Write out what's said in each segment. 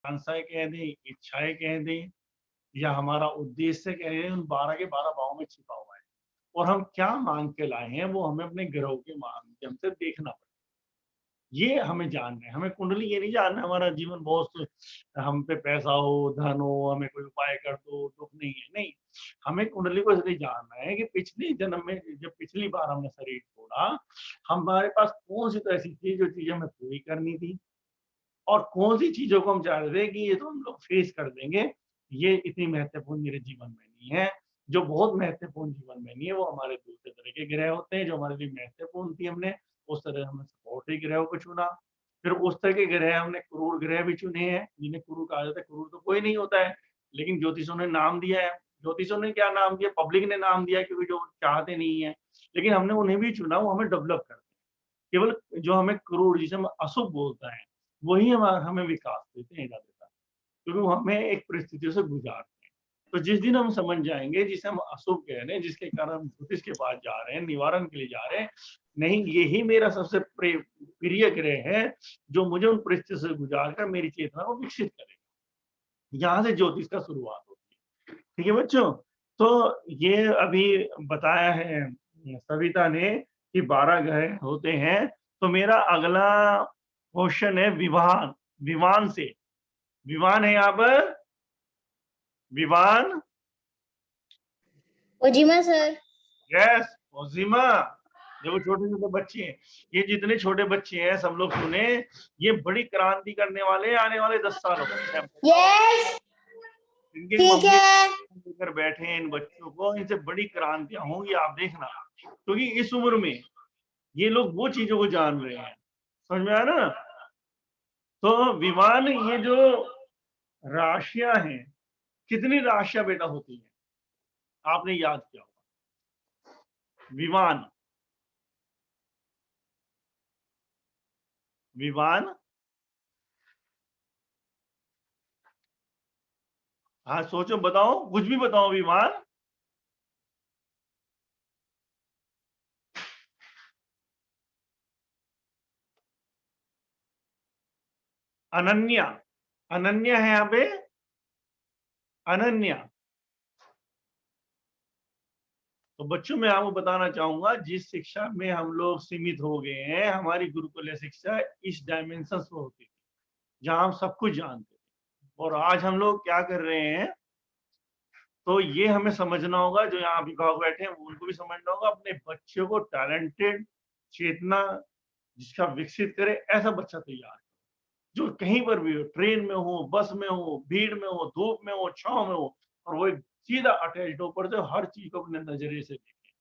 आकांक्षाएं कह दें, इच्छाएं कह दें, या हमारा उद्देश्य कह दें, उन 12 के 12 भावों में छिपा हुआ है। और हम क्या मांग के लाए हैं वो हमें अपने ग्रहों के माध्यम से देखना पड़ेगा। ये हमें जानना है, हमें कुंडली ये नहीं जानना हमारा जीवन बहुत हम पे पैसा हो, धन हो, हमें कोई उपाय कर दो, दुख नहीं है, नहीं। हमें कुंडली को इसलिए जानना है कि पिछले जन्म में जब पिछली बार हमने शरीर छोड़ा, हमारे पास कौन-सी तो ऐसी चीज़ जो चीज़ हमें पूरी करनी थी और कौन-सी चीज़ों को हम चाह रहे थे कि ये तो हम लोग फेस कर देंगे, ये इतनी महत्वपूर्ण मेरे जीवन में नहीं है। जो बहुत महत्वपूर्ण जीवन में नहीं है, वो हमारे दूसरे तरह के ग्रह होते हैं, जो हमारे लिए महत्वपूर्ण थी हमने उस तरह हमने सपोर्टी ग्रहों को चुना। फिर उस तरह के ग्रह हमने क्रूर ग्रह भी चुने हैं, जिन्हें क्रूर कहा जाता है। क्रूर तो कोई नहीं होता है, लेकिन ज्योतिषों ने नाम दिया है। ज्योतिषों ने क्या नाम दिया? पब्लिक ने नाम दिया क्योंकि जो चाहते नहीं है, लेकिन हमने उन्हें भी चुना, वो हमें डेवलप करते हैं। केवल जो हमें क्रूर जिसे हम अशुभ बोलता है, वही हमें विकास देते हैं ज़्यादातर, क्योंकि वो हमें एक परिस्थितियों से गुजारते हैं। तो जिस दिन हम समझ जाएँगे जिसे हम अशुभ कह रहे हैं, जिसके कारण हम ज्योतिष के पास जा रहे हैं, निवारण के लिए जा रहे हैं, नहीं यही मेरा सबसे प्रिय ग्रह है, जो मुझे उन परिस्थितियों से गुजार कर मेरी चेतना को विकसित करेगा। यहाँ से ज्योतिष का शुरुआत होती है। ठीक है बच्चों? तो ये अभी बताया है सविता ने कि 12 ग्रह होते हैं, तो मेरा अगला क्वेश्चन है विवान, विमान से। विमान है यहाँ पर, विमान, ओजिमा सर। यस, ओजिमा। देखो छोटे-छोटे बच्चे हैं, ये जितने छोटे बच्चे हैं सब लोग सुने, ये बड़ी क्रांति करने वाले हैं आने वाले 10 सालों में। यस, इनकी ठीक मम्मी है। लेकर बैठे हैं इन बच्चों को, इनसे बड़ी क्रांतियां होंगी आप देखना, क्योंकि इस उम्र में ये लोग वो चीजों को जान रहे हैं। समझ में आया ना? तो विमान, ये जो राशियां हैं, कितनी राशियां बेटा होती हैं? आपने याद किया होगा। विमान, विमान, हाँ सोचो, बताओ, कुछ भी बताओ। विमान, अनन्या, अनन्या है यहाँ पे, अनन्या। तो बच्चों मैं आपको बताना चाहूंगा, जिस शिक्षा में हम लोग सीमित हो गए हैं, हमारी गुरुकुल शिक्षा इस डायमेंशन में होती थी, जहां हम सब कुछ जानते थे। और आज हम लोग क्या कर रहे हैं, तो ये हमें समझना होगा, जो यहाँ अभिभावक बैठे हैं उनको भी समझना होगा, अपने बच्चों को टैलेंटेड, चेतना जिसका विकसित करे, ऐसा बच्चा तैयार, जो कहीं पर भी हो, ट्रेन में हो, बस में हो, भीड़ में हो, धूप में हो, छांव में हो, और वो एक सीधा अटैच्ड ऊपर से हर चीज को अपने नजरिए से देखे।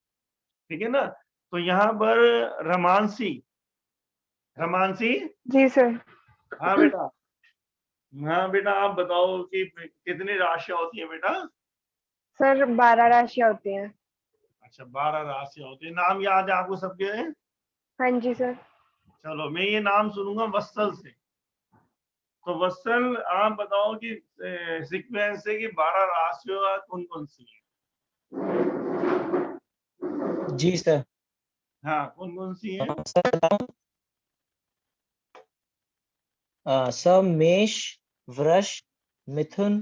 ठीक है ना? तो यहाँ पर रमानसी, रमानसी, जी सर। हाँ बेटा, हाँ बेटा, आप बताओ कि कितनी राशियां होती है बेटा? सर 12 राशियां होती हैं। अच्छा, 12 राशियां होती है। नाम याद है आपको सबके? हाँ जी सर। चलो मैं ये नाम सुनूंगा वत्सल से, तो वत्सल आप बताओ कि सीक्वेंस से कि 12 राशियां कौन कौन सी है? जी सर। हाँ, कौन कौन सी है? सब मेष, वृष, मिथुन,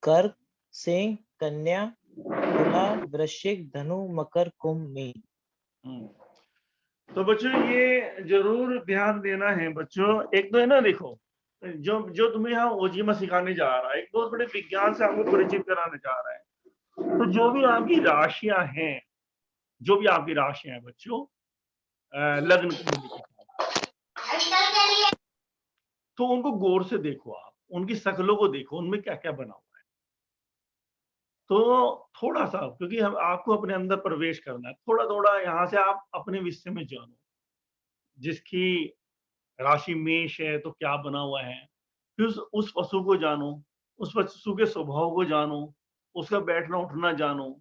कर्क, सिंह, कन्या, तुला, वृश्चिक, धनु, मकर, कुंभ, मीन। तो बच्चों ये जरूर ध्यान देना है बच्चों। एक तो है ना, देखो, जो जो तुम्हें यहाँ ओजिमा सिखाने जा रहा है, एक बहुत बड़े विज्ञान से आपको परिचित कराने जा रहा है। तो जो भी आपकी राशियां हैं, जो भी आपकी राशियां हैं बच्चों, लग्न कुंडली के साथ, तो उनको गौर से देखो, आप उनकी शक्लों को देखो, उनमें क्या क्या बना हुआ है। तो थोड़ा सा, क्योंकि हम आपको अपने अंदर प्रवेश करना है, थोड़ा थोड़ा यहाँ से आप अपने विषय में जानो। जिसकी राशि मेष है तो क्या बना हुआ है, फिर उस पशु को जानो, उस पशु के स्वभाव को जानो, उसका बैठना उठना जानो।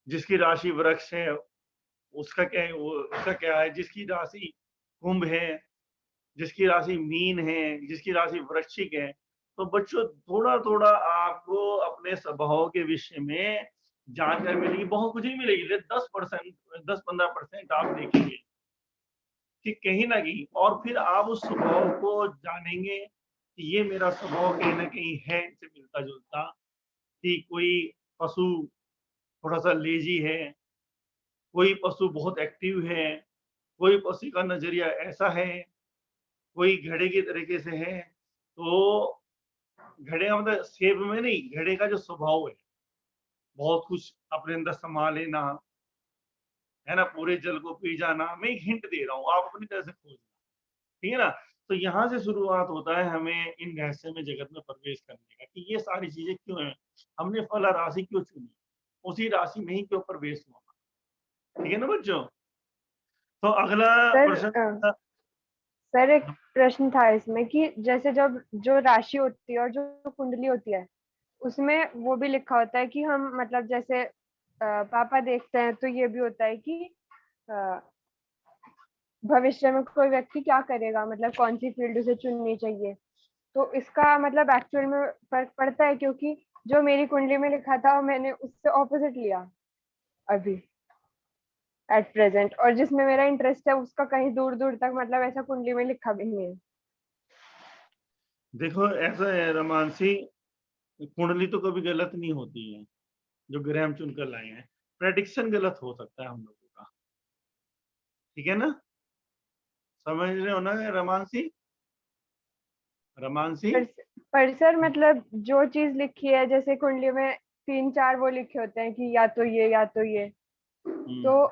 जिसकी राशि वृक्ष है उसका क्या है, उसका क्या है। जिसकी राशि कुंभ है, जिसकी राशि मीन है, जिसकी राशि वृश्चिक है। तो बच्चों थोड़ा थोड़ा आपको अपने स्वभाव के विषय में जानकारी मिलेगी, बहुत कुछ ही मिलेगी। 10%, 10-15% आप देखेंगे कि कहीं ना कहीं, और फिर आप उस स्वभाव को जानेंगे, कि ये मेरा स्वभाव कहीं न कहीं है इनसे मिलता-जुलता, कि कोई पशु थोड़ा-सा लेज़ी है, कोई पशु बहुत एक्टिव है, कोई पशु का नज़रिया ऐसा है, कोई घड़े के तरीके से है। तो घड़े का मतलब शेप में नहीं, घड़े का जो स्वभाव है, बहुत कुछ अपने अंदर समा लेना, है ना? पूरे जल को पी जाना। मैं एक हिंट दे रहा हूँ, आप अपनी तरह से खोजना, ठीक है ना? तो यहाँ से शुरुआत होता है हमें इन रहस्यमय जगत में प्रवेश करने का, कि ये सारी चीज़ें क्यों हैं? हमने फल और राशि क्यों चुनी? उसी राशि में ही क्यों प्रवेश हुआ? ठीक है ना बच्चों? तो अगला सर प्रश्न सर एक प्रश्न था इसमें कि जैसे जब जो राशि होती है और जो कुंडली होती है, उसमें वो भी लिखा होता है कि हम मतलब जैसे पापा देखते हैं तो ये भी होता है कि अ, भविष्य में कोई व्यक्ति क्या करेगा, मतलब कौन सी फील्ड उसे चुननी चाहिए। तो इसका मतलब एक्चुअल में फर्क पड़ता है, क्योंकि जो मेरी कुंडली में लिखा था मैंने उससे ऑपोजिट लिया अभी एट प्रेजेंट, और जिसमें मेरा इंटरेस्ट है उसका कहीं दूर दूर तक मतलब ऐसा कुंडली में लिखा भी नहीं है। देखो ऐसा है रमानसी, कुंडली तो कभी गलत नहीं होती है, जो ग्रह हम चुनकर लाए हैं। प्रेडिक्शन गलत हो सकता है हम लोगों का, ठीक है ना? समझ रहे हो ना रमानसी? रमानसी? पर पर सर मतलब जो चीज लिखी है जैसे कुंडली में तीन चार वो लिखे होते हैं कि या तो ये या तो ये, तो हुँ।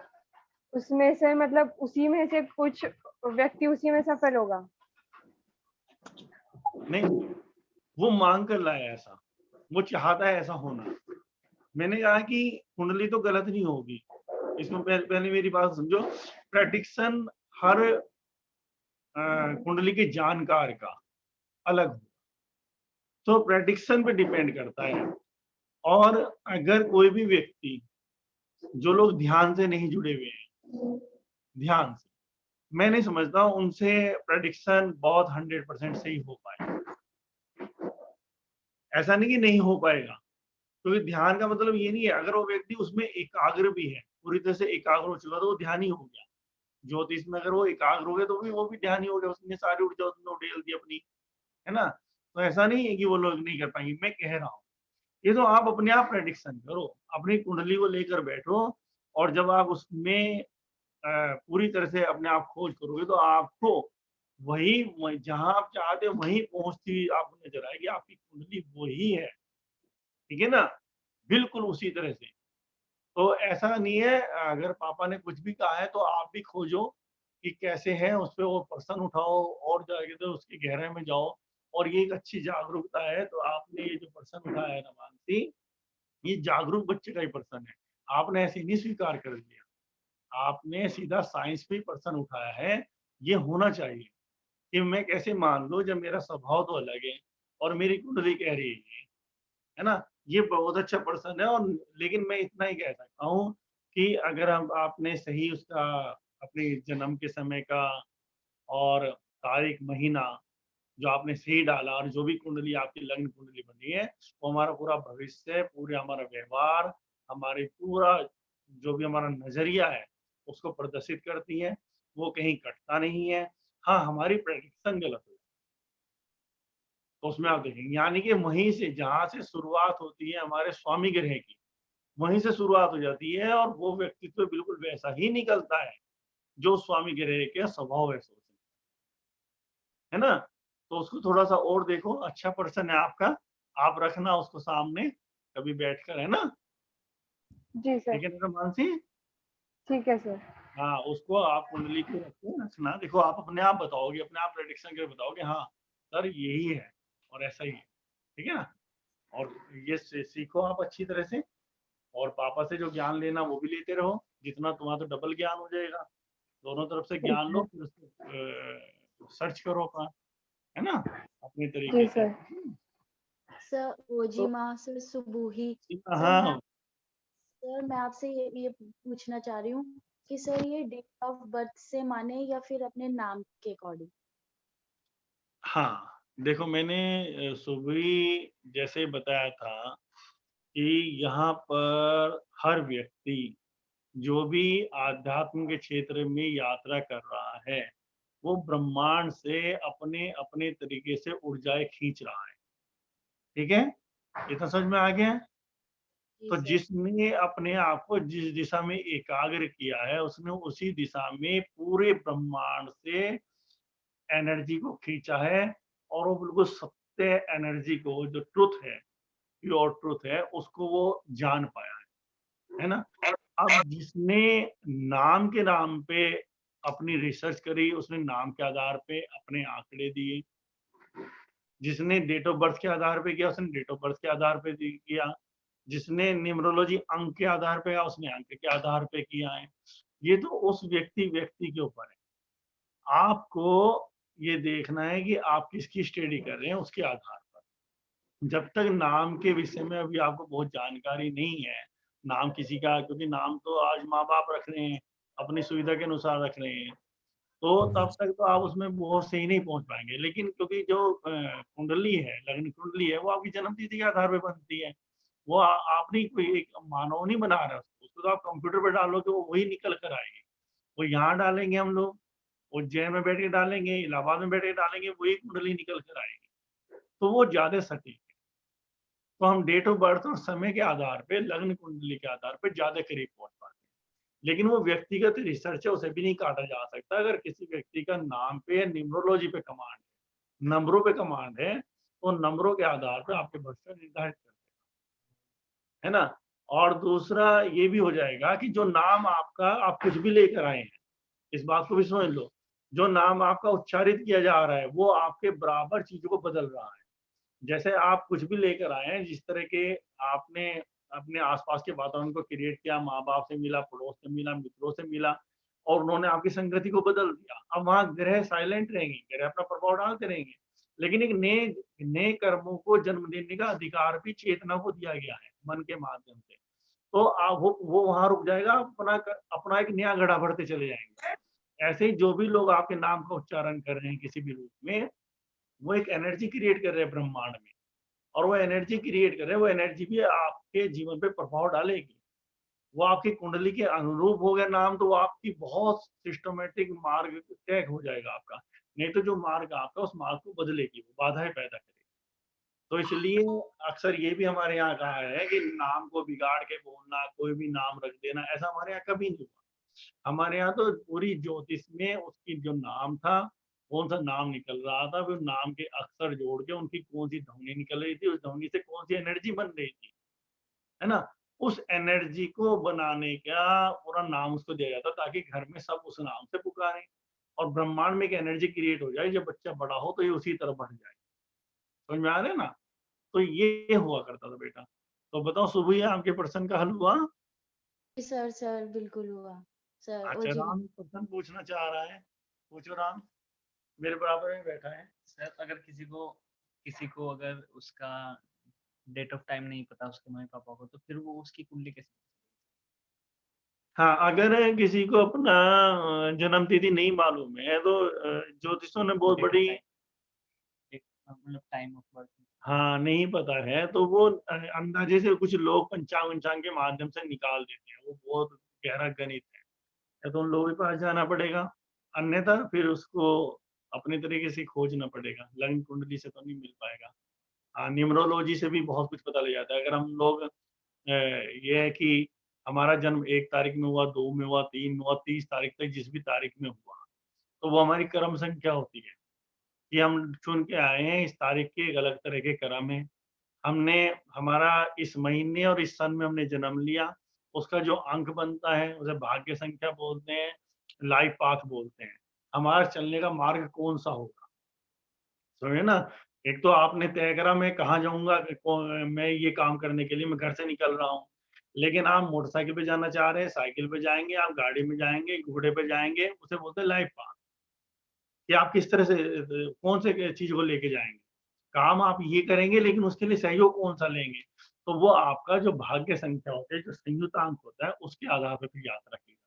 उसमें से मतलब उसी में से कुछ व्यक्ति उसी में सफल होगा। नहीं, वो माँग कर लाया ऐसा, वो चाहता है ऐसा होना। मैंने कहा कि कुंडली तो गलत नहीं होगी, इसमें पहले मेरी बात समझो। प्रेडिक्शन हर कुंडली के जानकार का अलग हो, तो प्रेडिक्शन पे डिपेंड करता है। और अगर कोई भी व्यक्ति, जो लोग ध्यान से नहीं जुड़े हुए हैं, ध्यान से, मैं नहीं समझता उनसे प्रेडिक्शन बहुत 100% सही हो पाए। ऐसा नहीं कि नहीं हो पाएगा, क्योंकि ध्यान का मतलब ये नहीं है, अगर वो व्यक्ति उसमें एकाग्र भी है, पूरी तरह से एकाग्र हो चुका, तो वो ध्यानी हो गया। ज्योतिष में अगर वो एकाग्र हो गया, तो भी वो भी ध्यानी हो गया, उसने सारी ऊर्जा उसमें उड़ेल दी अपनी, है ना? तो ऐसा नहीं है कि वो लोग नहीं कर पाएंगे, मैं कह रहा हूँ। ये तो आप अपने आप प्रेडिक्शन करो, अपनी कुंडली को लेकर बैठो, और जब आप उसमें पूरी तरह से अपने आप खोज करोगे, तो आपको वही जहाँ आप चाहते हो वहीं पहुँचती हुई आपको नज़र आएगी, आपकी कुंडली वही है, ठीक है ना? बिल्कुल उसी तरह से। तो ऐसा नहीं है, अगर पापा ने कुछ भी कहा है तो आप भी खोजो कि कैसे है, उस पे वो प्रश्न उठाओ, और जाके तो उसकी गहराई में जाओ। और ये एक अच्छी जागरूकता है, तो आपने ये जो प्रश्न उठाया है ना मानसी, ये जागरूक बच्चे का ही प्रश्न है। आपने ऐसे नहीं स्वीकार कर लिया, आपने सीधा साइंस पे ही प्रश्न उठाया है। ये होना चाहिए कि मैं कैसे मान लूँ जब मेरा स्वभाव तो अलग है और मेरी कुंडली कह रही है ना? ये बहुत अच्छा प्रश्न है। और लेकिन मैं इतना ही कह सकता हूँ कि अगर हम आपने सही उसका अपने जन्म के समय का और तारीख, महीना जो आपने सही डाला, और जो भी कुंडली आपकी लग्न कुंडली बनी है, वो हमारा पूरा भविष्य, पूरा हमारा व्यवहार, हमारी पूरा जो भी हमारा नज़रिया है, उसको प्रदर्शित करती है। वो कहीं कटता नहीं है। हाँ, हमारी प्रेडिक्शन गलत हो, तो उसमें आप देखेंगे, यानी कि वहीं से जहाँ से शुरुआत होती है हमारे स्वामी ग्रह की, वहीं से शुरुआत हो जाती है, और वो व्यक्तित्व बिल्कुल वैसा ही निकलता है, जो स्वामी ग्रह के स्वभाव है सोचने, है ना? तो उसको थोड़ा-सा और देखो, अच्छा पर्सन है आपका, आप रखना उसको सामने कभी बैठकर, है ना? जी सर। ठीक है ना मानसी? ठीक है सर। हाँ, उसको आप कुंडली को रख के रखना, देखो आप अपने आप बताओगे, अपने आप प्रेडिक्शन करके बताओगे, हाँ, सर यही है और ऐसा ही है, ठीक है ना? और ये सीखो आप अच्छी तरह से, और पापा से जो ज्ञान लेना वो भी लेते रहो, जितना तुम्हारा तो डबल ज्ञान हो जाएगा। दोनों तरफ से ठीक ज्ञान लो, है। फिर उसको सर्च करो अपना, है ना? अपने जी तरीके से। सर। सर तो ओजीमा सर सुबूही। सर मैं हाँ, सर मैं आपसे ये पूछना चाह रही हूँ कि सर ये डेट ऑफ बर्थ से माने या फिर अपने नाम के अकॉर्डिंग। हाँ, देखो मैंने सुबह ही जैसे बताया था कि यहाँ पर हर व्यक्ति जो भी आध्यात्म के क्षेत्र में यात्रा कर रहा है, वो ब्रह्मांड से अपने अपने तरीके से ऊर्जाएं खींच रहा है। ठीक है, इतना समझ में आ गया? जी तो सर। जिसने अपने आप को जिस दिशा में एकाग्र किया है, उसने उसी दिशा में पूरे ब्रह्मांड से एनर्जी को खींचा है, और वो बिल्कुल सत्य एनर्जी को, जो ट्रुथ है, प्योर ट्रुथ है, उसको वो जान पाया है ना? अब जिसने नाम के नाम पे अपनी रिसर्च करी, उसने नाम के आधार पे अपने आंकड़े दिए। जिसने डेट ऑफ बर्थ के आधार पे किया, उसने डेट ऑफ बर्थ के आधार पे किया। जिसने न्यूमरोलॉजी अंक के आधार पे किया, उसने अंक के आधार पे किया है। ये तो उस व्यक्ति के ऊपर है। आपको ये देखना है कि आप किसकी स्टडी कर रहे हैं, उसके आधार पर। जब तक नाम के विषय में अभी आपको बहुत जानकारी नहीं है, नाम किसी का, क्योंकि नाम तो आज माँ-बाप रख रहे हैं, अपनी सुविधा के अनुसार रख रहे हैं, तो तब तक तो आप उसमें बहुत सही नहीं पहुँच पाएँगे। लेकिन क्योंकि जो कुंडली है, लग्न कुंडली है, वो आपकी जन्म तिथि के आधार पे बनती है। वो आप नहीं, कोई एक मानव नहीं बना रहा उसको। उसको तो आप कंप्यूटर पे डालोगे, वो वही निकल कर आएगी। वो यहाँ डालेंगे हम लोग, उज्जैन में बैठ के डालेंगे, इलाहाबाद में बैठ के डालेंगे, वही कुंडली निकल कर आएगी। तो वो ज़्यादा सटीक है। तो हम डेट ऑफ बर्थ और समय के आधार पे, लग्न कुंडली के आधार पे ज़्यादा करीब पहुँच पाते हैं। लेकिन वो व्यक्तिगत रिसर्च है, उसे भी नहीं काटा जा सकता। अगर किसी व्यक्ति का नाम पे, न्यूमरोलॉजी पे कमांड है, नंबरों पे कमांड है, तो नंबरों के आधार पे आपके भविष्य निर्धारित कर देगा, है ना? और दूसरा ये भी हो जाएगा कि जो नाम आपका, आप कुछ भी लेकर आए हैं, इस बात को भी समझ लो, जो नाम आपका उच्चारित किया जा रहा है, वो आपके बराबर चीज़ों को बदल रहा है। जैसे आप कुछ भी लेकर आए हैं, जिस तरह के आपने अपने आस-पास के वातावरण को क्रिएट किया, माँ-बाप से मिला, पड़ोस से मिला, मित्रों से मिला, और उन्होंने आपकी संगति को बदल दिया। अब वहाँ ग्रह साइलेंट रहेंगे, ग्रह अपना प्रभाव डालते रहेंगे, लेकिन एक नए नए कर्मों को जन्म देने का अधिकार भी चेतना को दिया गया है, मन के माध्यम से। तो वो वहाँ रुक जाएगा, अपना एक नया घड़ा भरते चले जाएँगे। ऐसे ही जो भी लोग आपके नाम का उच्चारण कर रहे हैं किसी भी रूप में, वो एक एनर्जी क्रिएट कर रहे हैं ब्रह्मांड में, और वो एनर्जी क्रिएट कर रहे हैं, वो एनर्जी भी आपके जीवन पे प्रभाव डालेगी। वो आपकी कुंडली के अनुरूप हो गया नाम, तो वो आपकी बहुत सिस्टमैटिक मार्ग तय हो जाएगा आपका। नहीं तो जो मार्ग आपका, उस मार्ग को बदलेगी, वो बाधाएँ पैदा करेगी। तो इसलिए अक्सर ये भी हमारे यहाँ कहा है कि नाम को बिगाड़ के बोलना, कोई भी नाम रख देना, ऐसा हमारे यहाँ कभी नहीं हुआ। हमारे यहाँ तो पूरी ज्योतिष में उसकी जो नाम था, कौन-सा नाम निकल रहा था, फिर नाम के अक्षर जोड़ के उनकी कौन-सी ध्वनि निकल रही थी, उस ध्वनि से कौन-सी एनर्जी बन रही थी, है ना? उस एनर्जी को बनाने का पूरा नाम उसको दिया जाता, ताकि घर में सब उस नाम से पुकारें, और ब्रह्मांड में एक एनर्जी क्रिएट हो जाए, जब बच्चा बड़ा हो तो ये उसी तरफ बढ़ जाए। समझ में आ रहा है ना? तो ये हुआ करता था बेटा। तो बताओ शुभ ही आपके प्रश्न का हल हुआ? जी सर, सर बिल्कुल हुआ। सर और अच्छा, जी राम प्रश्न पूछना चाह रहा है। पूछो राम, मेरे बराबर में बैठा है। सर अगर किसी को अगर उसका डेट ऑफ टाइम नहीं पता उसके मम्मी पापा को, तो फिर वो उसकी कुंडली कैसे? हाँ, अगर किसी को अपना जन्म तिथि नहीं मालूम है, तो ज्योतिषियों ने बहुत बड़ी, मतलब टाइम ऑफ बर्थ? हाँ, नहीं पता है तो वो अंदाजे से कुछ लोग पंचांग-वंचांग के माध्यम से निकाल देते हैं। वो बहुत गहरा गणित है। या तो उन लोगों के पास जाना पड़ेगा, अन्यथा फिर उसको अपने तरीके से खोजना पड़ेगा। लग्न कुंडली से तो नहीं मिल पाएगा। हाँ, न्यूमरोलॉजी से भी बहुत कुछ पता लग जाता है। अगर हम लोग ये है कि हमारा जन्म 1 तारीख में हुआ, 2 में हुआ, 3 में हुआ, 30 तारीख तक जिस भी तारीख में हुआ, तो वो हमारी कर्म संख्या होती है कि हम चुन के आए हैं, इस तारीख के एक अलग तरह के कर्म हैं। हमने हमारा इस महीने और इस सन में हमने जन्म लिया, उसका जो अंक बनता है, उसे भाग्य संख्या बोलते हैं, लाइफ पाथ बोलते हैं। हमारा चलने का मार्ग कौन-सा होगा? समझे ना? एक तो आपने तय करा मैं कहाँ जाऊँगा, मैं ये काम करने के लिए मैं घर से निकल रहा हूँ। लेकिन आप मोटरसाइकिल पे जाना चाह रहे हैं, साइकिल पे जाएँगे, आप गाड़ी में जाएँगे, घोड़े पे जाएँगे, उसे बोलते हैं लाइफ पाथ। कि आप किस तरह से कौन से चीज़ को लेके जाएँगे। काम आप ये करेंगे, लेकिन उसके लिए सहयोग कौन-सा लेंगे। तो वो आपका जो भाग्य संख्या होती है, जो संयुतांक होता है, उसके आधार पे फिर यात्रा की जाती है।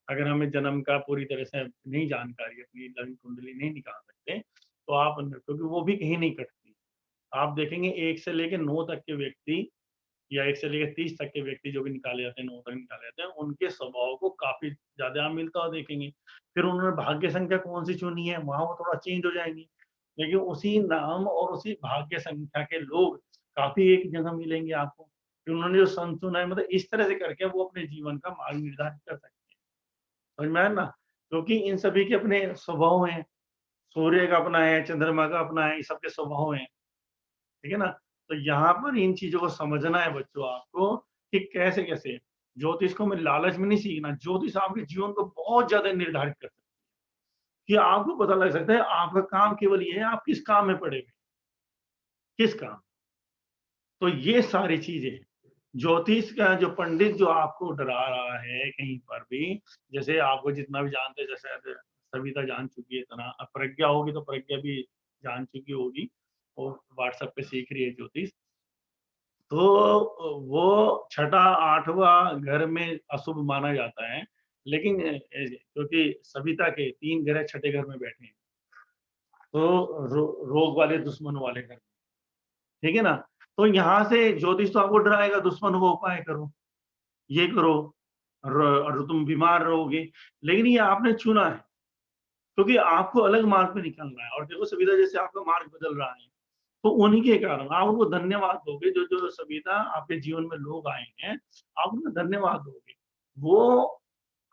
अगर हमें जन्म का पूरी तरह से नहीं जानकारी, अपनी लग्न कुंडली नहीं निकाल सकते, तो आप, क्योंकि वो भी कहीं नहीं कटती। आप देखेंगे 1 से लेके 9 तक के व्यक्ति या 1 से लेकर 30 तक के व्यक्ति जो भी निकाले जाते हैं, 9 तक निकाले जाते हैं, उनके स्वभाव को काफ़ी ज़्यादा आप मिलता हुआ देखेंगे। फिर उन्होंने भाग्य संख्या कौन-सी चुनी है, वहाँ वो थोड़ा चेंज हो जाएँगी। लेकिन उसी नाम और उसी भाग्य संख्या के लोग काफ़ी एक जगह मिलेंगे आपको। कि उन्होंने जो सन चुना है, मतलब इस तरह से करके वो अपने जीवन का मार्ग निर्धारित कर सकते हैं। समझ में आया ना? क्योंकि इन सभी के अपने स्वभाव हैं। सूर्य का अपना है, चंद्रमा का अपना है, ये सबके स्वभाव हैं। ठीक है ना? तो यहाँ पर इन चीज़ों को समझना है बच्चों आपको कि कैसे-कैसे ज्योतिष को हमें लालच में नहीं सीखना। ज्योतिष आपके जीवन को बहुत ज़्यादा निर्धारित कर सकती है, कि आपको पता लग सकता है आपका काम केवल ये है, आप किस काम में पड़े हुए हैं, किस काम। तो ये सारी चीज़ें ज्योतिष का जो पंडित जो आपको डरा रहा है कहीं पर भी, जैसे आपको जितना भी जानते हैं, जैसे सविता जान चुकी है इतना, अब प्रज्ञा होगी तो प्रज्ञा भी जान चुकी होगी और व्हाट्सएप पे सीख रही है ज्योतिष। तो वो छठा, 8वां घर में अशुभ माना जाता है, लेकिन क्योंकि सविता के 3 ग्रह छठे घर में बैठे हैं, तो रोग वाले दुश्मन वाले घर में, ठीक है ना? तो यहाँ से ज्योतिष तो आपको डराएगा, दुश्मन को उपाय करो, ये करो, और तुम बीमार रहोगे, लेकिन ये आपने चुना है, क्योंकि आपको अलग मार्ग पे निकलना है। और देखो सविता जैसे आपका मार्ग बदल रहा है, तो उन्हीं के कारण आप उनको धन्यवाद दोगे, जो सविता आपके जीवन में लोग आए हैं, आप उनको धन्यवाद दोगे। वो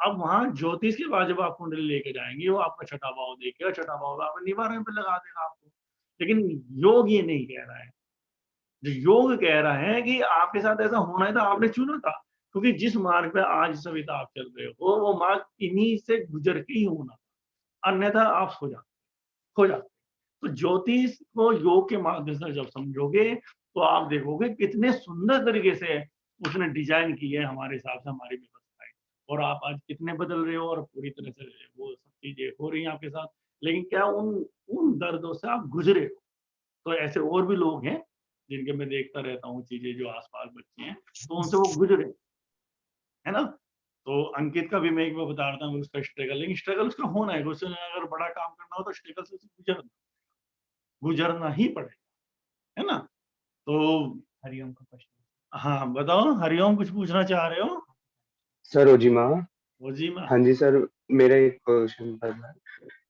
अब वहाँ ज्योतिष के बाद जब आप कुंडली लेके जाएँगे, वो आपका छठा भाव देखेगा, छठा भाव आपका निवारण पे लगा देगा आपको। लेकिन योग ये नहीं कह रहा है। जो योग कह रहा है कि आपके साथ ऐसा होना है तो आपने चुना था, क्योंकि जिस मार्ग पे आज सविता आप चल रहे हो, वो मार्ग इन्हीं से गुजर के ही होना था, अन्यथा आप खो जाते। तो ज्योतिष को योग के माध्यम से जब समझोगे, तो आप देखोगे कितने सुंदर तरीके से उसने डिजाइन की है हमारे हिसाब से हमारी व्यवस्थाएं, और आप आज कितने बदल रहे हो और पूरी तरह से वो सब चीजें हो रही हैं आपके साथ। लेकिन क्या उन उन दर्दों से आप गुजरे हो? तो ऐसे और भी लोग हैं जिनके मैं देखता रहता हूँ चीजें, जो आसपास बच्चे हैं, तो उनसे वो गुजरे, है ना? तो अंकित का भी मैं एक बार बता रहा था उसका स्ट्रगल, लेकिन स्ट्रगल उसका होना है, उसने अगर बड़ा काम करना हो तो स्ट्रगल से उसे गुजरना ही पड़ेगा, है ना? तो हरिओम का क्वेश्चन। हाँ, बताओ हरिओम कुछ पूछना चाह रहे हो? सर ओजिमा। वो जी मैं हाँ जी सर, मेरा एक क्वेश्चन था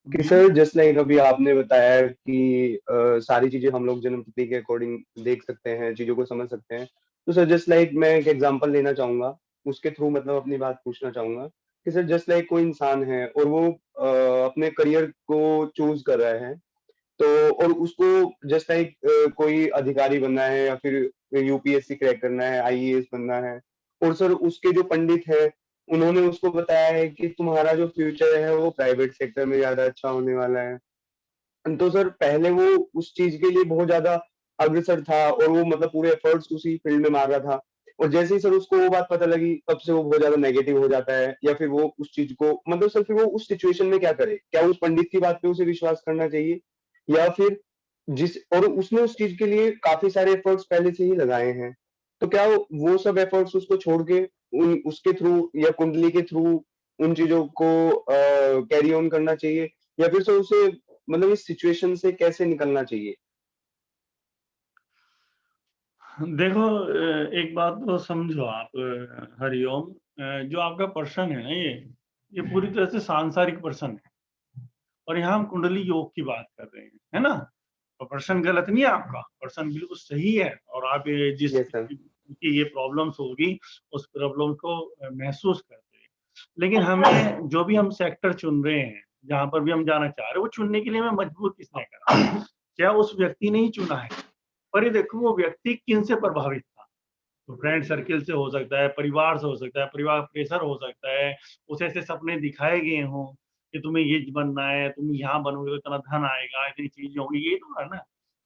कि सर जस्ट लाइक अभी आपने बताया कि सारी चीजें हम लोग जन्म तिथि के अकॉर्डिंग देख सकते हैं, चीजों को समझ सकते हैं। तो सर जस्ट लाइक मैं एक एग्जांपल लेना चाहूंगा, उसके थ्रू मतलब अपनी बात पूछना चाहूंगा कि सर जस्ट लाइक कोई इंसान है और वो अपने करियर को चूज कर रहा है, तो और उसको जस्ट लाइक कोई अधिकारी बनना है या फिर यूपीएससी क्रैक करना है, आईएएस बनना है, और सर उसके जो पंडित है उन्होंने उसको बताया है कि तुम्हारा जो फ्यूचर है वो प्राइवेट सेक्टर में ज्यादा अच्छा होने वाला है। तो सर पहले वो उस चीज के लिए बहुत ज्यादा अग्रसर था और वो मतलब पूरे एफर्ट्स उसी फील्ड में मार रहा था, और जैसे ही सर उसको वो बात पता लगी तब से वो बहुत ज्यादा नेगेटिव हो जाता है, या फिर वो उस चीज को मतलब सर फिर वो उस सिचुएशन में क्या करे, क्या उस पंडित की बात पे उसे विश्वास करना चाहिए, या फिर जिस और उसने उस चीज के लिए काफी सारे एफर्ट्स पहले से ही लगाए हैं, तो क्या वो सब एफर्ट्स उसको छोड़ के उन उसके थ्रू या कुंडली के थ्रू उन चीजों को कैरी ऑन करना चाहिए, या फिर सर उसे मतलब इस सिचुएशन से कैसे निकलना चाहिए? देखो, एक बात तो समझो आप, हरिओम, जो आपका पर्सन है ना, ये पूरी तरह से सांसारिक पर्सन है, और यहाँ हम कुंडली योग की बात कर रहे हैं, है ना? तो पर्सन गलत नहीं है आपका, पर्सन बिल्कुल सही है, और आप ये जिस यस सर। की ये प्रॉब्लम्स होगी उस प्रॉब्लम को महसूस करते हैं। लेकिन हमें जो भी हम सेक्टर चुन रहे हैं, जहाँ पर भी हम जाना चाह रहे हैं, वो चुनने के लिए हमें मजबूर किसने करा? क्या उस व्यक्ति ने ही चुना है? पर ये देखो वो व्यक्ति किन से प्रभावित था? तो फ्रेंड सर्किल से हो सकता है, परिवार से हो सकता है, परिवार प्रेशर हो सकता है, उसे ऐसे सपने दिखाए गए हों कि तुम्हें ये बनना है, तुम यहाँ बनोगे तो इतना धन आएगा, इतनी चीजें होंगी, यही तो है ना?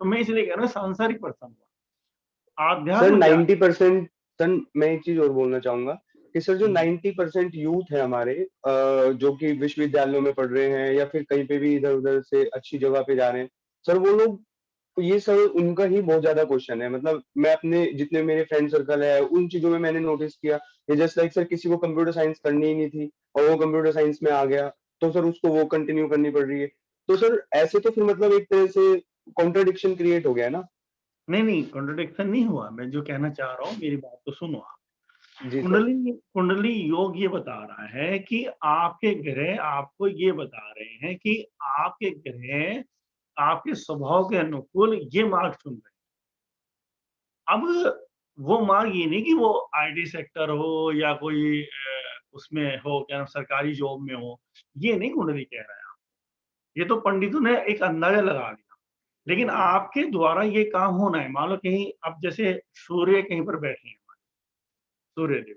तो मैं इसलिए कह रहा हूँ सांसारिक पर्सन हुआ, सर आध्यात्म क्या? 90%, सर मैं एक चीज और बोलना चाहूंगा कि सर जो हम्म, 90% यूथ है हमारे, जो कि विश्वविद्यालयों में पढ़ रहे हैं या फिर कहीं पे भी इधर उधर से अच्छी जगह पे जा रहे हैं, सर वो लोग, ये सर उनका ही बहुत ज्यादा क्वेश्चन है। मतलब मैं अपने जितने मेरे फ्रेंड सर्कल है उन चीजों में मैंने नोटिस किया कि जस्ट लाइक सर किसी को कंप्यूटर साइंस करनी ही नहीं थी और वो कंप्यूटर साइंस में आ गया, तो सर उसको वो कंटिन्यू करनी पड़ रही है। तो सर ऐसे तो फिर मतलब एक तरह से कॉन्ट्रडिक्शन क्रिएट हो गया ना। नहीं, कॉन्ट्रडिक्शन नहीं हुआ। मैं जो कहना चाह रहा हूँ, मेरी बात को सुनो आप। जी सर। कुंडली योग ये बता रहा है कि आपके ग्रह आपको ये बता रहे हैं कि आपके ग्रह आपके स्वभाव के अनुकूल ये मार्ग चुन रहे हैं। अब वो मार्ग ये नहीं कि वो आईटी सेक्टर हो या कोई उसमें हो, क्या नाम, सरकारी जॉब में हो, ये नहीं कुंडली कह रहा है। ये तो पंडितों ने एक अंदाजा लगा दिया। लेकिन आपके द्वारा ये काम होना है। मान लो कहीं, अब जैसे सूर्य कहीं पर बैठे हैं, सूर्य देव,